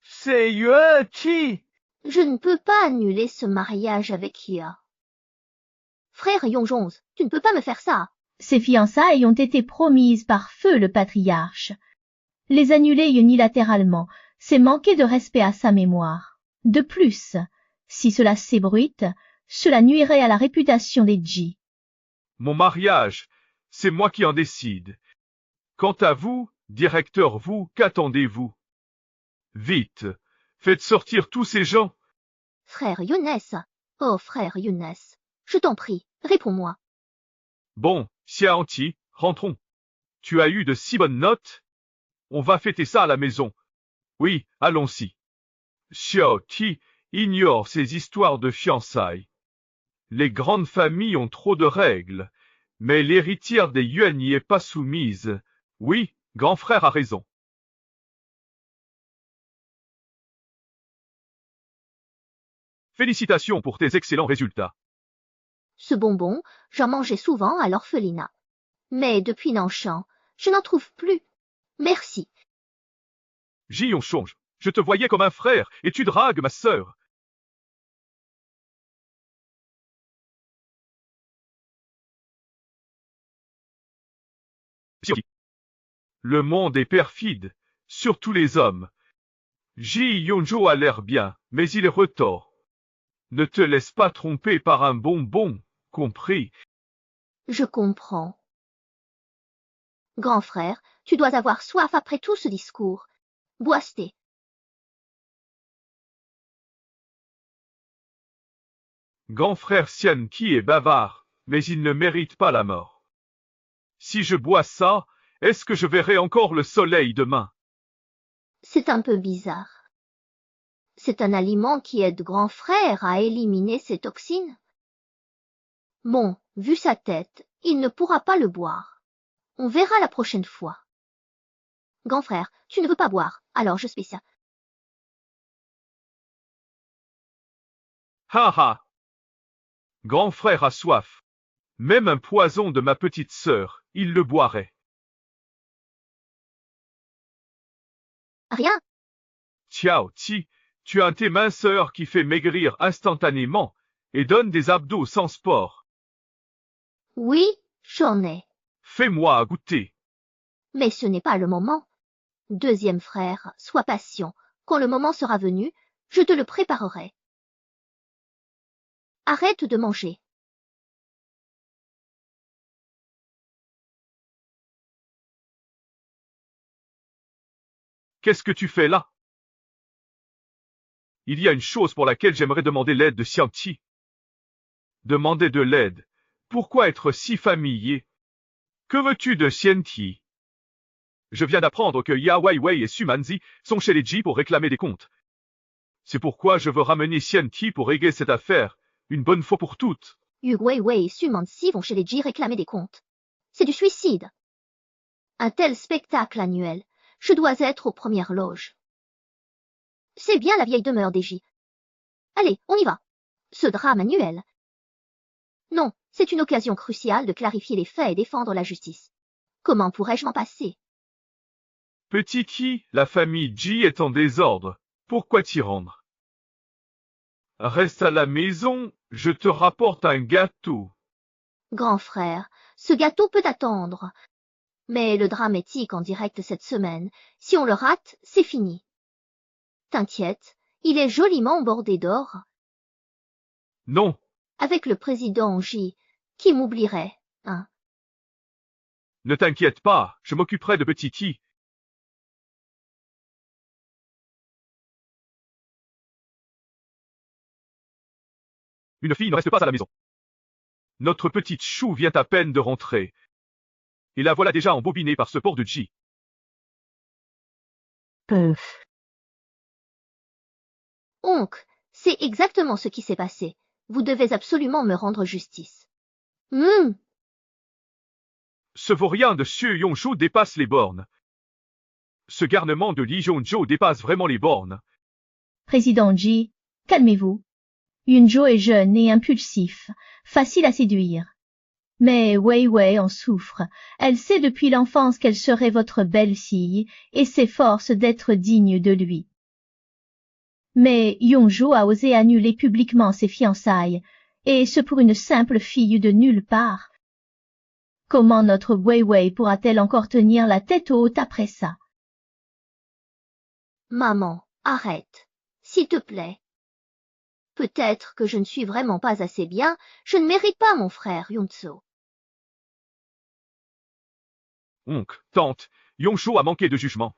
C'est Yuechi. Je ne peux pas annuler ce mariage avec Yue. Frère Yongjong, tu ne peux pas me faire ça. Ces fiançailles ont été promises par feu le patriarche. Les annuler unilatéralement, c'est manquer de respect à sa mémoire. De plus, si cela s'ébruite, cela nuirait à la réputation des Ji. Mon mariage, c'est moi qui en décide. Quant à vous, directeur Wu, qu'attendez-vous? Vite, faites sortir tous ces gens. Frère Younes. Oh frère Younes, je t'en prie, réponds-moi. Bon, Xiaoqi, rentrons. Tu as eu de si bonnes notes? On va fêter ça à la maison. Oui, allons-y. Xiaoqi ignore ces histoires de fiançailles. Les grandes familles ont trop de règles, mais l'héritière des Yuan n'y est pas soumise. Oui, grand frère a raison. Félicitations pour tes excellents résultats. Ce bonbon, j'en mangeais souvent à l'orphelinat. Mais depuis Nanshan, je n'en trouve plus. Merci. Ji Yonchong, je te voyais comme un frère, et tu dragues ma sœur. Le monde est perfide, surtout les hommes. Ji Yonjo a l'air bien, mais il est retors. Ne te laisse pas tromper par un bonbon, compris? Je comprends. Grand frère, tu dois avoir soif après tout ce discours. Boisté. Grand frère Xian Qi est bavard, mais il ne mérite pas la mort. Si je bois ça, est-ce que je verrai encore le soleil demain? C'est un peu bizarre. C'est un aliment qui aide grand frère à éliminer ses toxines. Bon, vu sa tête, il ne pourra pas le boire. On verra la prochaine fois. Grand frère, tu ne veux pas boire, alors je suis ça. Ha ha! Grand frère a soif. Même un poison de ma petite sœur, il le boirait. Rien. Tiao Ti, tu as un thé minceur qui fait maigrir instantanément et donne des abdos sans sport. Oui, j'en ai. Fais-moi goûter. Mais ce n'est pas le moment. Deuxième frère, sois patient. Quand le moment sera venu, je te le préparerai. Arrête de manger. Qu'est-ce que tu fais là? Il y a une chose pour laquelle j'aimerais demander l'aide de Xiangqi. Demander de l'aide. Pourquoi être si familier? Que veux-tu de Xianqi? Je viens d'apprendre que Ya Weiwei et Sumanzi sont chez les Ji pour réclamer des comptes. C'est pourquoi je veux ramener Xianqi pour régler cette affaire, une bonne fois pour toutes. Yu Weiwei et Su Mansi vont chez les Ji réclamer des comptes. C'est du suicide. Un tel spectacle annuel, je dois être aux premières loges. C'est bien la vieille demeure des Ji. Allez, on y va. Ce drame annuel. Non, c'est une occasion cruciale de clarifier les faits et défendre la justice. Comment pourrais-je m'en passer? Petit Yi, la famille Ji est en désordre. Pourquoi t'y rendre? Reste à la maison, je te rapporte un gâteau. Grand frère, ce gâteau peut attendre. Mais le drame éthique en direct cette semaine, si on le rate, c'est fini. T'inquiète, il est joliment bordé d'or. Non, Avec le président J, qui m'oublierait, hein? ne t'inquiète pas, je m'occuperai de Petit Yi. Une fille ne reste pas à la maison. Notre petite chou vient à peine de rentrer. Et la voilà déjà embobinée par ce porc de Ji. Peuf. Oncle, c'est exactement ce qui s'est passé. Vous devez absolument me rendre justice. Ce vaurien de Xue Yongzhou dépasse les bornes. Ce garnement de Li Yongzhou dépasse vraiment les bornes. Président Ji, calmez-vous. Yunzhou est jeune et impulsif, facile à séduire. Mais Wei Wei en souffre. Elle sait depuis l'enfance qu'elle serait votre belle-fille et s'efforce d'être digne de lui. Mais Yongzhou a osé annuler publiquement ses fiançailles, et ce pour une simple fille de nulle part. Comment notre Wei Wei pourra-t-elle encore tenir la tête haute après ça? Maman, arrête, s'il te plaît. Peut-être que je ne suis vraiment pas assez bien, je ne mérite pas mon frère Yunzhou. Oncle, tante, Yongzhou a manqué de jugement.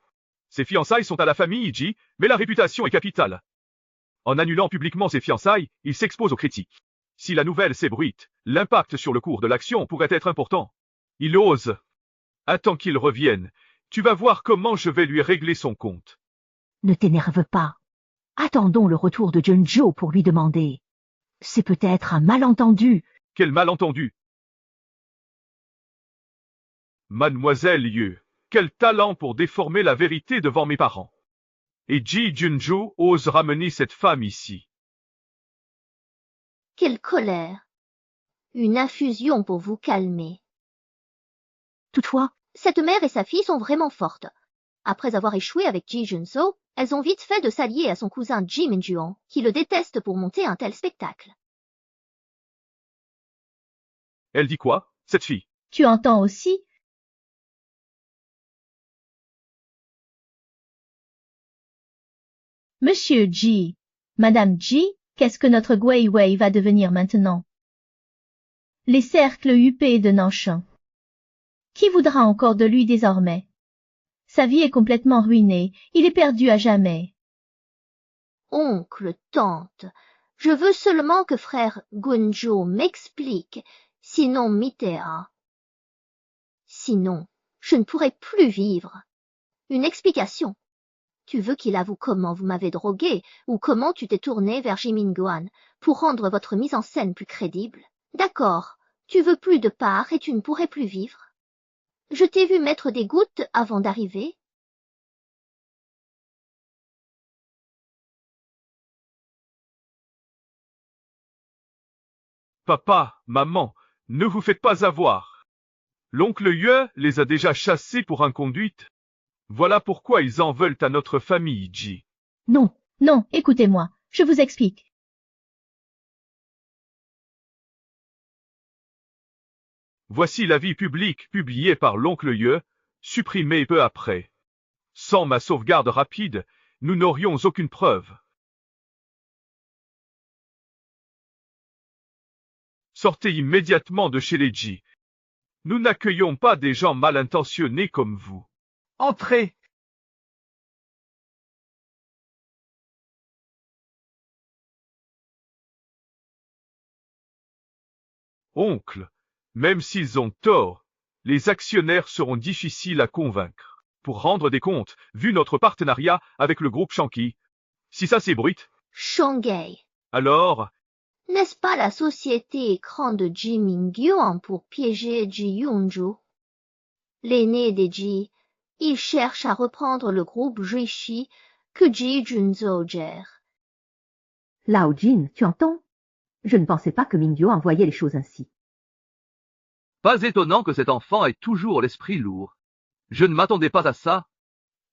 Ses fiançailles sont à la famille Ji, mais la réputation est capitale. En annulant publiquement ses fiançailles, il s'expose aux critiques. Si la nouvelle s'ébruite, l'impact sur le cours de l'action pourrait être important. Il ose. Attends qu'il revienne. Tu vas voir comment je vais lui régler son compte. Ne t'énerve pas. Attendons le retour de Junzhou pour lui demander. C'est peut-être un malentendu. Quel malentendu. Mademoiselle Yu, quel talent pour déformer la vérité devant mes parents. Et Ji Junzhou ose ramener cette femme ici. Quelle colère. Une infusion pour vous calmer. Toutefois, Cette mère et sa fille sont vraiment fortes. Après avoir échoué avec Ji Junzhou, elles ont vite fait de s'allier à son cousin Ji Minjuan, qui le déteste pour monter un tel spectacle. Elle dit quoi, cette fille? Tu entends aussi? Monsieur Ji, Madame Ji, qu'est-ce que notre Wei Wei va devenir maintenant? Les cercles huppés de Nanshan. Qui voudra encore de lui désormais? Sa vie est complètement ruinée, il est perdu à jamais. Oncle, tante, je veux seulement que frère Gunzhou m'explique, sinon Mitea. Sinon, je ne pourrai plus vivre. Une explication. Tu veux qu'il avoue comment vous m'avez drogué ou comment tu t'es tourné vers Jiminguan pour rendre votre mise en scène plus crédible? D'accord, tu veux plus de part et tu ne pourrais plus vivre. Je t'ai vu mettre des gouttes avant d'arriver. Papa, maman, ne vous faites pas avoir. L'oncle Yue les a déjà chassés pour inconduite. Voilà pourquoi ils en veulent à notre famille Ji. non. Non, écoutez-moi, je vous explique. Voici l'avis public publié par l'oncle Yue, supprimé peu après. Sans ma sauvegarde rapide, nous n'aurions aucune preuve. Sortez immédiatement de chez les Ji. Nous n'accueillons pas des gens mal intentionnés comme vous. Entrez. Oncle, même s'ils ont tort, les actionnaires seront difficiles à convaincre. Pour rendre des comptes, vu notre partenariat avec le groupe Shanqi. Si ça s'ébruite, Shanghai, alors, n'est-ce pas la société écran de Ji Mingyuan pour piéger Ji Yunzhou? L'aîné des Ji, il cherche à reprendre le groupe Juishi que Ji Junzhou gère. Lao Jin, tu entends? Je ne pensais pas que Mingyuan voyait les choses ainsi. Pas étonnant que cet enfant ait toujours l'esprit lourd. Je ne m'attendais pas à ça.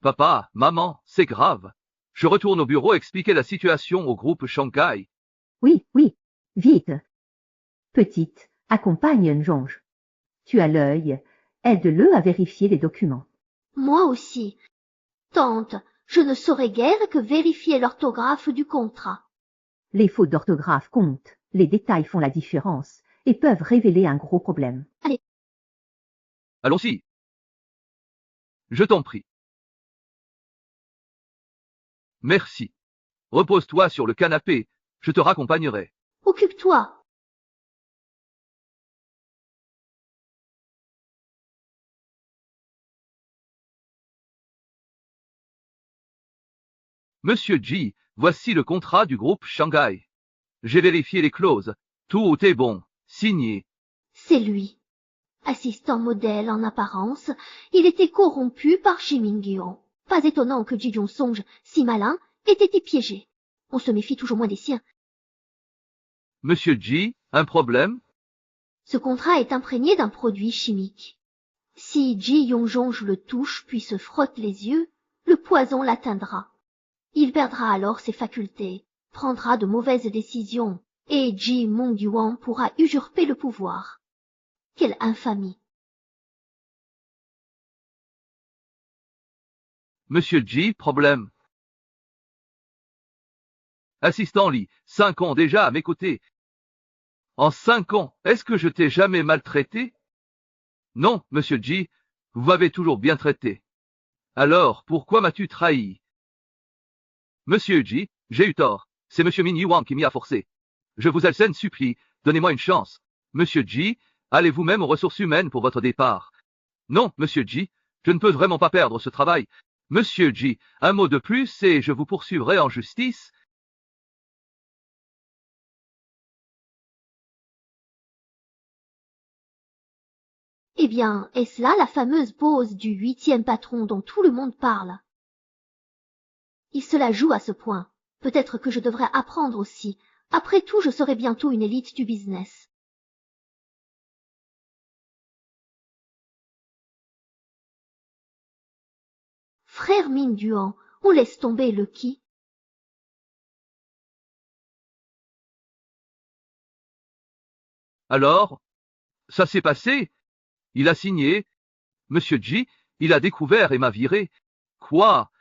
Papa, maman, c'est grave. Je retourne au bureau expliquer la situation au groupe Shanghai. Oui, oui, vite. Petite, accompagne Njonge. Tu as l'œil, aide-le à vérifier les documents. Moi aussi. Tante, je ne saurais guère que vérifier l'orthographe du contrat. Les fautes d'orthographe comptent, les détails font la différence et peuvent révéler un gros problème. Allez. Allons-y. Je t'en prie. Merci. Repose-toi sur le canapé, je te raccompagnerai. Occupe-toi. Monsieur Ji, voici le contrat du groupe Shanghai. J'ai vérifié les clauses. Tout est bon. Signé. C'est lui. Assistant modèle en apparence, il était corrompu par Ji Mingyo. Pas étonnant que Ji Jong-song, si malin, ait été piégé. On se méfie toujours moins des siens. Monsieur Ji, un problème? Ce contrat est imprégné d'un produit chimique. Si Ji Yongjong le touche puis se frotte les yeux, le poison l'atteindra. Il perdra alors ses facultés, prendra de mauvaises décisions, et Ji Mong-yuan pourra usurper le pouvoir. Quelle infamie! Monsieur Ji, problème. Assistant Li, 5 ans déjà à mes côtés. En 5 ans, est-ce que je t'ai jamais maltraité? Non, monsieur Ji, vous m'avez toujours bien traité. Alors, pourquoi m'as-tu trahi? Monsieur Ji, j'ai eu tort. C'est monsieur Min Yuan qui m'y a forcé. Je vous assène supplie, donnez-moi une chance. Monsieur Ji, allez vous-même aux ressources humaines pour votre départ. Non, monsieur Ji, je ne peux vraiment pas perdre ce travail. Monsieur Ji, un mot de plus et je vous poursuivrai en justice. Eh bien, est-ce là la fameuse pose du 8e patron dont tout le monde parle? Il se la joue à ce point. Peut-être que je devrais apprendre aussi. Après tout, je serai bientôt une élite du business. Frère Min Duan, on laisse tomber le qui? Alors, ça s'est passé. Il a signé. Monsieur Ji, il a découvert et m'a viré. Quoi?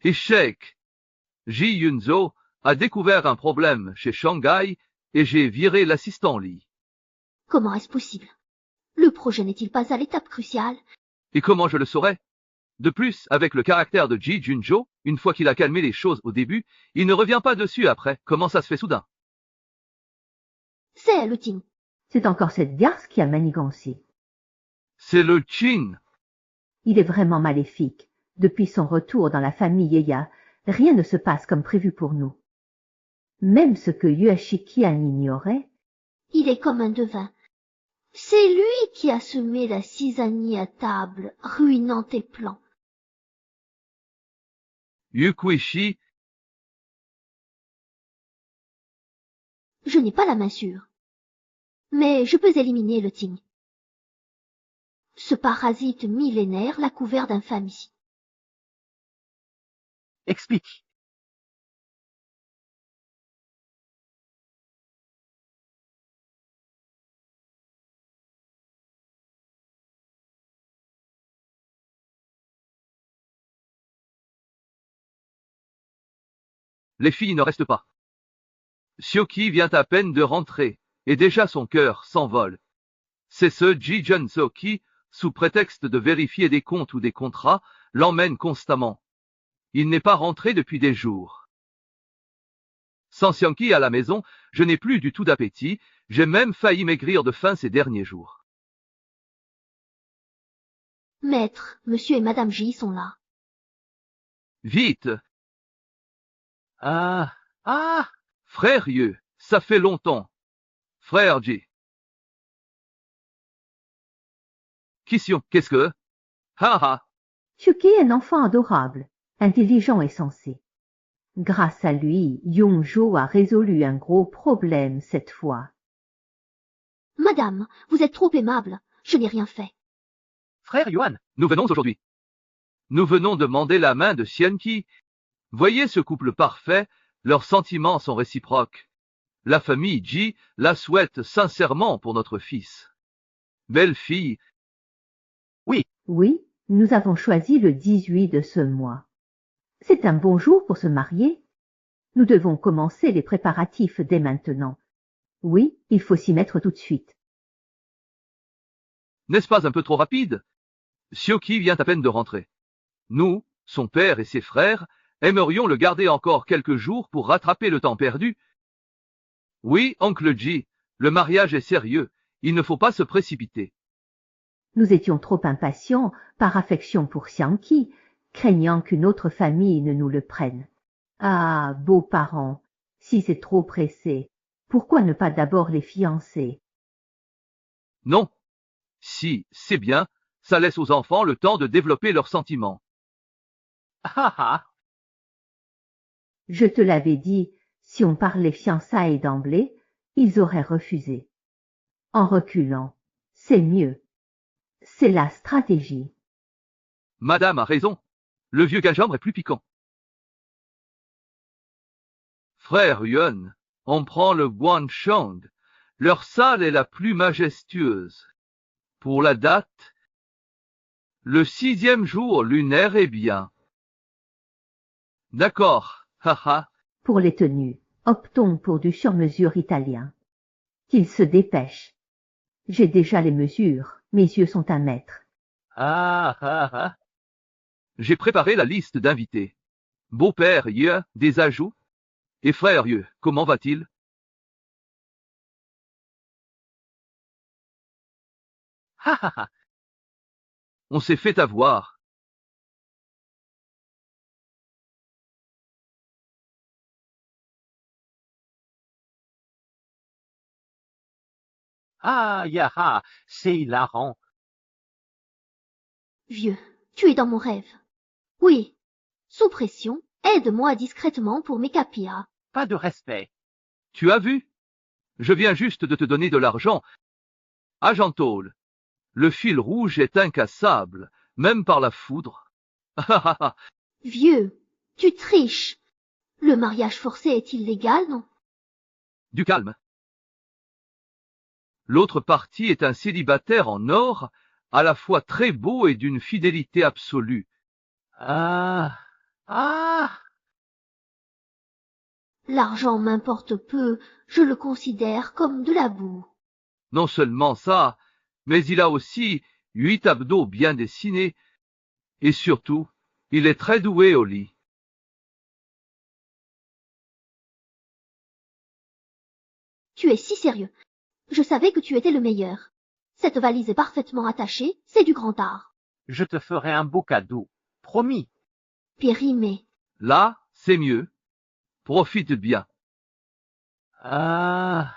Échec. Ji Yunzo a découvert un problème chez Shanghai et j'ai viré l'assistant Li. Comment est-ce possible? Le projet n'est-il pas à l'étape cruciale? Et comment je le saurais? De plus, avec le caractère de Ji Junjo, une fois qu'il a calmé les choses au début, il ne revient pas dessus après. Comment ça se fait soudain? C'est le Ting. C'est encore cette garce qui a manigancé. C'est le Qin. Il est vraiment maléfique. Depuis son retour dans la famille Yeya, rien ne se passe comme prévu pour nous. Même ce que Yuashikian ignorait. Il est comme un devin. C'est lui qui a semé la cisanie à table, ruinant tes plans. Yukuishi, Je n'ai pas la main sûre. Mais je peux éliminer le Ting. Ce parasite millénaire l'a couvert d'infamie. Explique. les filles ne restent pas. Sioki vient à peine de rentrer, et déjà son cœur s'envole. C'est ce Ji Junso qui, sous prétexte de vérifier des comptes ou des contrats, l'emmène constamment. Il n'est pas rentré depuis des jours. Sans Xiangqi à la maison, je n'ai plus du tout d'appétit, j'ai même failli maigrir de faim ces derniers jours. Maître, monsieur et madame Ji sont là. Vite! Ah, Frère Yu, ça fait longtemps. Frère Ji. Kission, qu'est-ce que? Ha ha! Chuki est un enfant adorable, intelligent et sensé. Grâce à lui, Yongjo a résolu un gros problème cette fois. Madame, vous êtes trop aimable. Je n'ai rien fait. Frère Yuan, Nous venons aujourd'hui. Nous venons demander la main de Xianqi. Voyez ce couple parfait, leurs sentiments sont réciproques. La famille Ji la souhaite sincèrement pour notre fils. Belle fille. Oui, nous avons choisi le 18 de ce mois. C'est un bon jour pour se marier. Nous devons commencer les préparatifs dès maintenant. Oui, il faut s'y mettre tout de suite. N'est-ce pas un peu trop rapide? Xiaoqi vient à peine de rentrer. Nous, son père et ses frères, aimerions le garder encore quelques jours pour rattraper le temps perdu. Oui, oncle Ji, le mariage est sérieux, il ne faut pas se précipiter. Nous étions trop impatients par affection pour Xiangqi, craignant qu'une autre famille ne nous le prenne. Ah, beaux-parents, si c'est trop pressé, pourquoi ne pas d'abord les fiancer? Non. Si, c'est bien, ça laisse aux enfants le temps de développer leurs sentiments. ah ah, Je te l'avais dit, si on parlait fiançailles d'emblée, ils auraient refusé. En reculant, c'est mieux. C'est la stratégie. Madame a raison. Le vieux gingembre est plus piquant. Frère Yuan, on prend le Guanchang. Leur salle est la plus majestueuse. Pour la date, le 6e jour lunaire est bien. D'accord, haha. Pour les tenues, optons pour du sur-mesure italien. Qu'ils se dépêchent. J'ai déjà les mesures, mes yeux sont un mètre. ah ah ah. J'ai préparé la liste d'invités. Beau-père Yue, des ajouts. Et frère Yue, comment va-t-il? Ah ah ah. On s'est fait avoir. Ah yaha, c'est hilarant. Vieux, tu es dans mon rêve. Oui. Sous pression, aide-moi discrètement pour mes capias. Pas de respect. Tu as vu? Je viens juste de te donner de l'argent. Agent Tôle, le fil rouge est incassable, même par la foudre. Vieux, tu triches. Le mariage forcé est illégal, non? Du calme. L'autre partie est un célibataire en or, à la fois très beau et d'une fidélité absolue. Ah ah. L'argent m'importe peu, je le considère comme de la boue. Non seulement ça, mais il a aussi 8 abdos bien dessinés, et surtout, il est très doué au lit. Tu es si sérieux. Je savais que tu étais le meilleur. Cette valise est parfaitement attachée, c'est du grand art. Je te ferai un beau cadeau. Promis. Périmé. Là, c'est mieux. Profite bien. Ah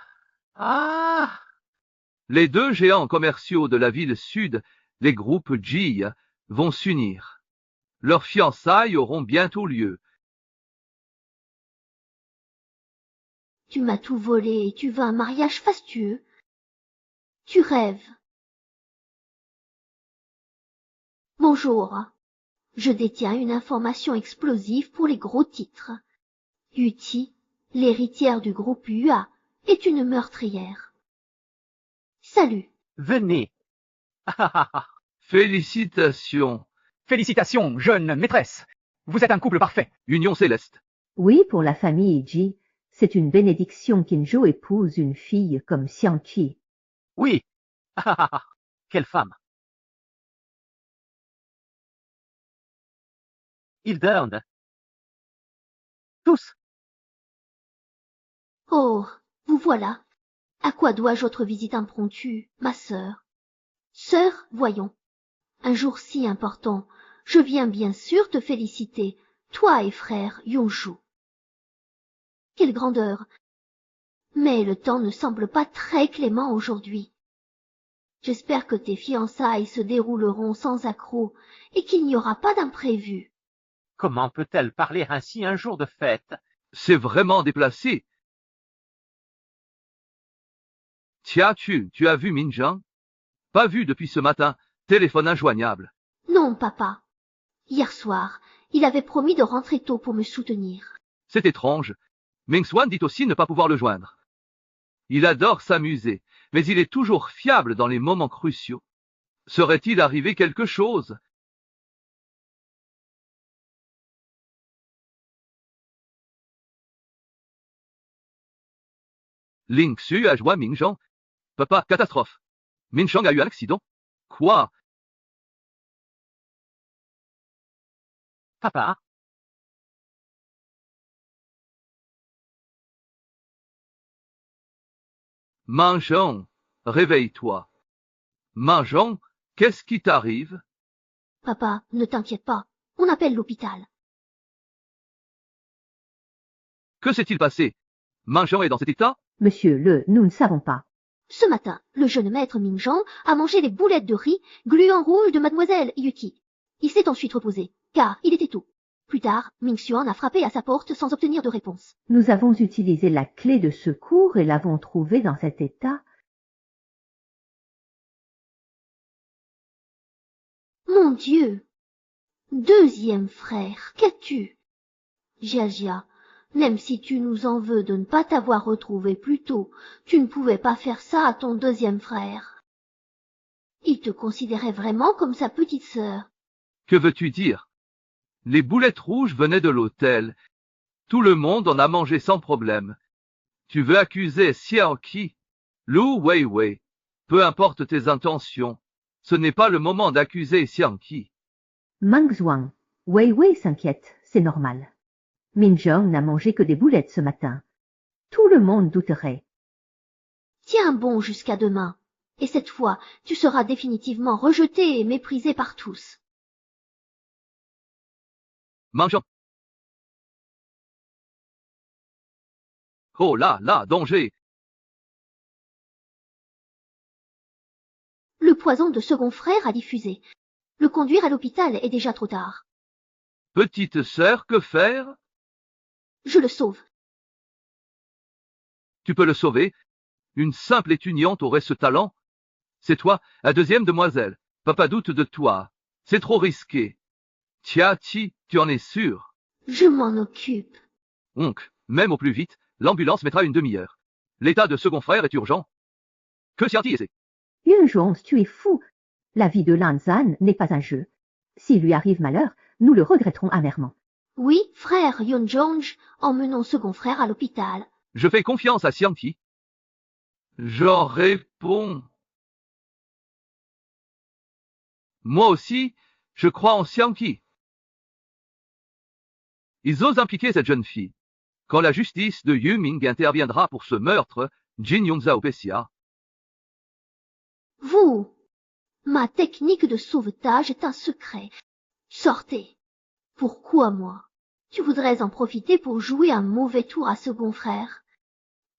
ah. Les deux géants commerciaux de la ville sud, les groupes Ji, vont s'unir. Leurs fiançailles auront bientôt lieu. Tu m'as tout volé et tu veux un mariage fastueux. Tu rêves. Bonjour. Je détiens une information explosive pour les gros titres. Yuti, l'héritière du groupe UA, est une meurtrière. Salut. Venez. Ah ah ah. Félicitations. Félicitations, jeune maîtresse. Vous êtes un couple parfait. Union céleste. Oui, pour la famille Ji, c'est une bénédiction qu'Injo épouse une fille comme Xiangqi. Oui. Ah ah ah. Quelle femme. Hildern. Tous. Oh, vous voilà. À quoi dois-je votre visite impromptue, ma sœur? Sœur, voyons. Un jour si important, je viens bien sûr te féliciter, toi et frère Yongju. Quelle grandeur! Mais le temps ne semble pas très clément aujourd'hui. J'espère que tes fiançailles se dérouleront sans accroc et qu'il n'y aura pas d'imprévu. Comment peut-elle parler ainsi un jour de fête? C'est vraiment déplacé. Tia-tu, tu as vu Minjiang? Pas vu depuis ce matin, téléphone injoignable. Non, papa. Hier soir, il avait promis de rentrer tôt pour me soutenir. C'est étrange. Ming-Swan dit aussi ne pas pouvoir le joindre. Il adore s'amuser, mais il est toujours fiable dans les moments cruciaux. Serait-il arrivé quelque chose? Ling Xu a joint Ming-Zhang. Papa, catastrophe. Ming-Zhang a eu un accident. Quoi? Papa? Ming-Zhang, réveille-toi. Ming-Zhang, qu'est-ce qui t'arrive? Papa, ne t'inquiète pas. On appelle l'hôpital. Que s'est-il passé? Ming-Zhang est dans cet état? Monsieur, nous ne savons pas. Ce matin, le jeune maître Ming-Zhang a mangé les boulettes de riz gluant rouge de mademoiselle Yuki. Il s'est ensuite reposé, car il était tôt. Plus tard, Ming-Xuan a frappé à sa porte sans obtenir de réponse. Nous avons utilisé la clé de secours et l'avons trouvé dans cet état. Mon Dieu! Deuxième frère, qu'as-tu? Jia, même si tu nous en veux de ne pas t'avoir retrouvé plus tôt, tu ne pouvais pas faire ça à ton deuxième frère. Il te considérait vraiment comme sa petite sœur. Que veux-tu dire? Les boulettes rouges venaient de l'hôtel. Tout le monde en a mangé sans problème. Tu veux accuser Xiao Qi? Lu Weiwei. Peu importe tes intentions, ce n'est pas le moment d'accuser Xiao Qi. Ming-Zhuang, Wei s'inquiète, c'est normal. Min-Zhang n'a mangé que des boulettes ce matin. Tout le monde douterait. Tiens bon jusqu'à demain, et cette fois tu seras définitivement rejeté et méprisé par tous. Ming-Zhang. Oh là là, danger! Le poison de second frère a diffusé. Le conduire à l'hôpital est déjà trop tard. Petite sœur, que faire? Je le sauve. Tu peux le sauver? Une simple étudiante aurait ce talent? C'est toi, la deuxième demoiselle. Papa doute de toi. C'est trop risqué. Tia-Ti, tu en es sûr? Je m'en occupe. Oncle, même au plus vite, l'ambulance mettra une demi-heure. L'état de second frère est urgent. Que Tia-Ti essaie? Yun-Zhong, tu es fou. La vie de Lanzan n'est pas un jeu. S'il lui arrive malheur, nous le regretterons amèrement. Oui, frère Yun-Zhong, emmenons second frère à l'hôpital. Je fais confiance à Xiang-Qi. J'en réponds. Moi aussi, je crois en Xiang-Qi. Ils osent impliquer cette jeune fille. Quand la justice de Yuming interviendra pour ce meurtre, Jin Yongzhao Pessia. Vous, ma technique de sauvetage est un secret. Sortez. Pourquoi moi? Tu voudrais en profiter pour jouer un mauvais tour à second frère.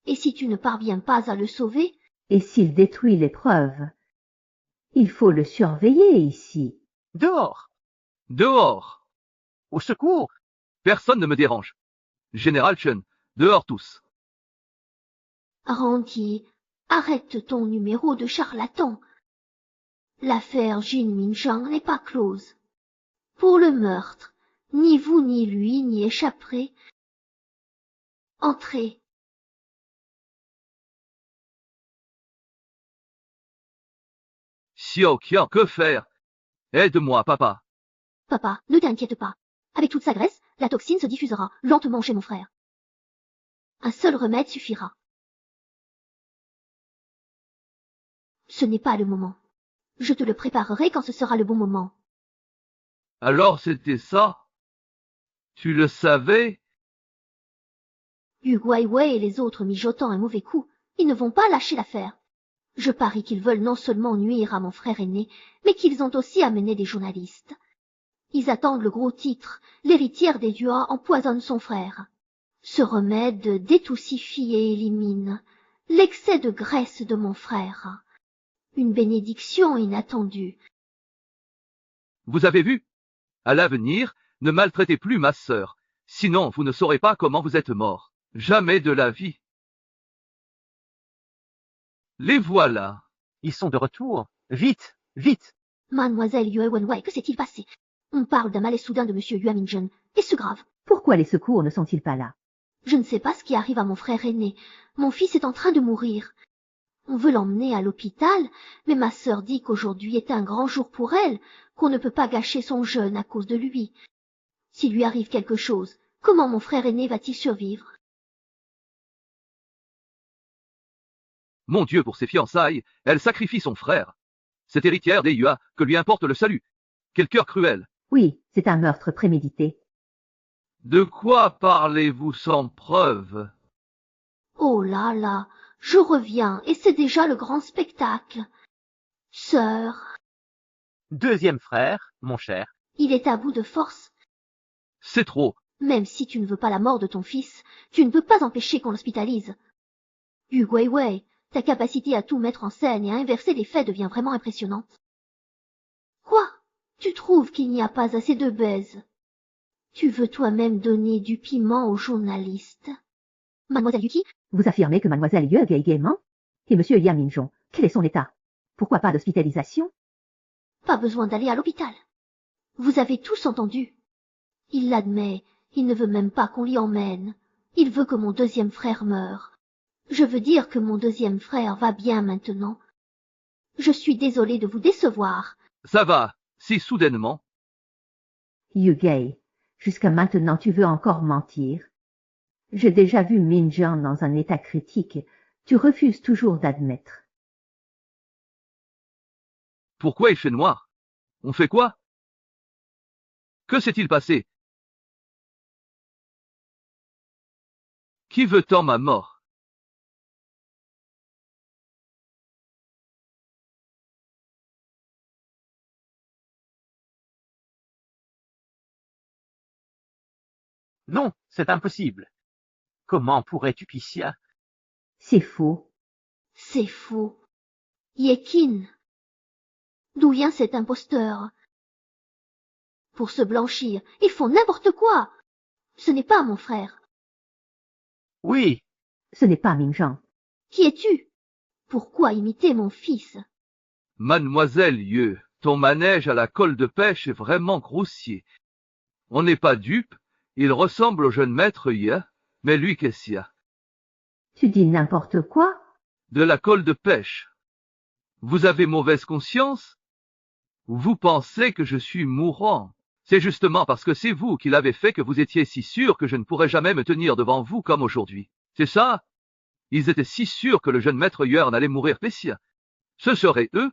Et si tu ne parviens pas à le sauver? Et s'il détruit les preuves? Il faut le surveiller ici. Dehors! Dehors! Au secours! Personne ne me dérange. Général Chen, dehors tous. Randy, arrête ton numéro de charlatan. L'affaire Jin Minjiang n'est pas close. Pour le meurtre, ni vous ni lui n'y échapperez. Entrez. Xiaoqian, que faire? Aide-moi, papa. Papa, ne t'inquiète pas. Avec toute sa graisse, la toxine se diffusera lentement chez mon frère. Un seul remède suffira. Ce n'est pas le moment. Je te le préparerai quand ce sera le bon moment. Alors c'était ça? Tu le savais? Yu Guaiwei et les autres mijotant un mauvais coup, ils ne vont pas lâcher l'affaire. Je parie qu'ils veulent non seulement nuire à mon frère aîné, mais qu'ils ont aussi amené des journalistes. Ils attendent le gros titre, l'héritière des Dua empoisonne son frère. Ce remède détoussifie et élimine l'excès de graisse de mon frère. Une bénédiction inattendue. Vous avez vu? À l'avenir, Ne maltraitez plus ma sœur, sinon vous ne saurez pas comment vous êtes mort. Jamais de la vie. Les voilà. Ils sont de retour. Vite, vite. Mademoiselle Yue Wenwei, que s'est-il passé? On parle d'un malaise soudain de monsieur Yue Minjun. Est-ce grave? Pourquoi les secours ne sont-ils pas là? Je ne sais pas ce qui arrive à mon frère aîné. Mon fils est en train de mourir. On veut l'emmener à l'hôpital, mais ma sœur dit qu'aujourd'hui est un grand jour pour elle, qu'on ne peut pas gâcher son jeûne à cause de lui. S'il lui arrive quelque chose, comment mon frère aîné va-t-il survivre? Mon Dieu, pour ses fiançailles, elle sacrifie son frère. Cette héritière des Yua, que lui importe le salut. Quel cœur cruel. Oui, c'est un meurtre prémédité. De quoi parlez-vous sans preuve? Oh là là, je reviens, et c'est déjà le grand spectacle. Sœur, Deuxième frère, mon cher. il est à bout de force. C'est trop. Même si tu ne veux pas la mort de ton fils, tu ne peux pas empêcher qu'on l'hospitalise. Yu Weiwei, ta capacité à tout mettre en scène et à inverser les faits devient vraiment impressionnante. Quoi? Tu trouves qu'il n'y a pas assez de baise? Tu veux toi-même donner du piment aux journalistes? Mademoiselle Yuki, Vous affirmez que mademoiselle Yue vieillit gaiement? Et monsieur Yang Minjong, quel est son état? Pourquoi pas d'hospitalisation? pas besoin d'aller à l'hôpital. Vous avez tous entendu. Il l'admet, il ne veut même pas qu'on l'y emmène. Il veut que mon deuxième frère meure. Je veux dire que mon deuxième frère va bien maintenant. Je suis désolée de vous décevoir. Ça va, si soudainement. Yu Gei, jusqu'à maintenant tu veux encore mentir. J'ai déjà vu Minjian dans un état critique. Tu refuses toujours d'admettre. Pourquoi il fait noir? On fait quoi? Que s'est-il passé? Qui veut tant ma mort? Non, c'est impossible. Comment pourrais-tu, Picia? C'est faux. C'est faux. Yekin. D'où vient cet imposteur? Pour se blanchir, ils font n'importe quoi. Ce n'est pas mon frère. Oui, Ce n'est pas Minjian. Qui es-tu? Pourquoi imiter mon fils? Mademoiselle Yeu, ton manège à la colle de pêche est vraiment grossier. On n'est pas dupe, il ressemble au jeune maître Yeu, mais lui qu'est-ce qu'il y a? Tu dis n'importe quoi? De la colle de pêche. Vous avez mauvaise conscience? Vous pensez que je suis mourant? C'est justement parce que c'est vous qui l'avez fait que vous étiez si sûr que je ne pourrais jamais me tenir devant vous comme aujourd'hui. C'est ça? Ils étaient si sûrs que le jeune maître Yuan allait mourir Pessia. Ce seraient eux?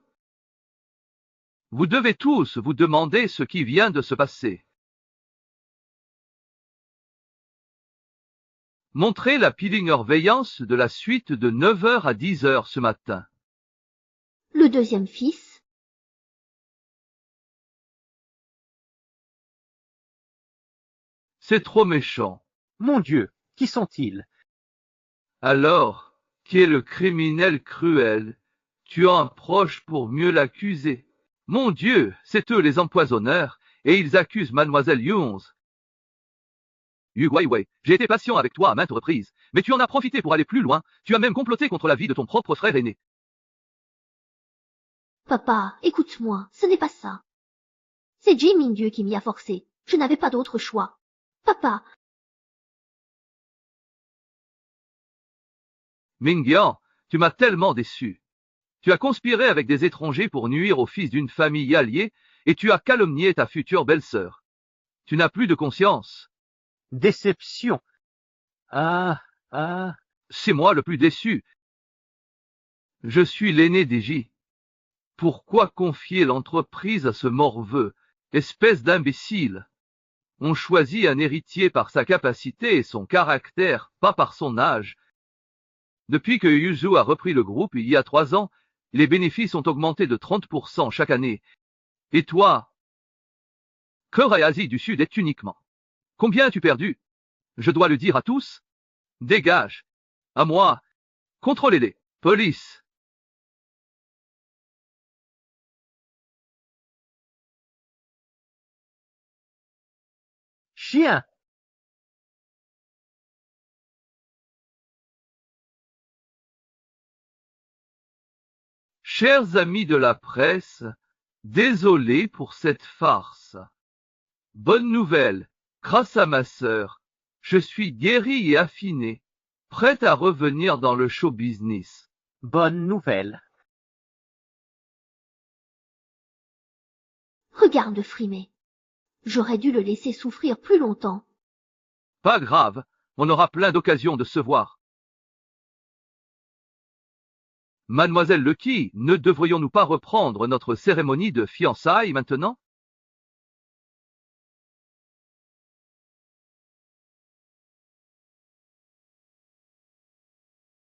Vous devez tous vous demander ce qui vient de se passer. Montrez la Pillinger-Veillance de la suite de 9h à 10h ce matin. Le deuxième fils? C'est trop méchant. mon Dieu, qui sont-ils? Alors, qui est le criminel cruel? Tu as un proche pour mieux l'accuser. Mon Dieu, c'est eux les empoisonneurs, et ils accusent mademoiselle Yuons. Yu Weiwei, j'ai été patient avec toi à maintes reprises, mais tu en as profité pour aller plus loin, tu as même comploté contre la vie de ton propre frère aîné. Papa, écoute-moi, ce n'est pas ça. C'est Jim Mindieu qui m'y a forcé. Je n'avais pas d'autre choix. Papa, Mingyan, tu m'as tellement déçu. Tu as conspiré avec des étrangers pour nuire au fils d'une famille alliée, et tu as calomnié ta future belle-sœur. Tu n'as plus de conscience. Déception. Ah, C'est moi le plus déçu. Je suis l'aîné des J. Pourquoi confier l'entreprise à ce morveux, espèce d'imbécile? On choisit un héritier par sa capacité et son caractère, pas par son âge. Depuis que Yuzu a repris le groupe il y a 3 ans, les bénéfices ont augmenté de 30% chaque année. Et toi? Corée Asie du Sud est uniquement. Combien as-tu perdu? Je dois le dire à tous? Dégage. À moi. Contrôlez-les. Police. chien. Chers amis de la presse, désolé pour cette farce. Bonne nouvelle, grâce à ma sœur, je suis guéri et affiné, prêt à revenir dans le show business. Bonne nouvelle. Regarde frimer. J'aurais dû le laisser souffrir plus longtemps. Pas grave, on aura plein d'occasions de se voir. Mademoiselle Lecky, ne devrions-nous pas reprendre notre cérémonie de fiançailles maintenant?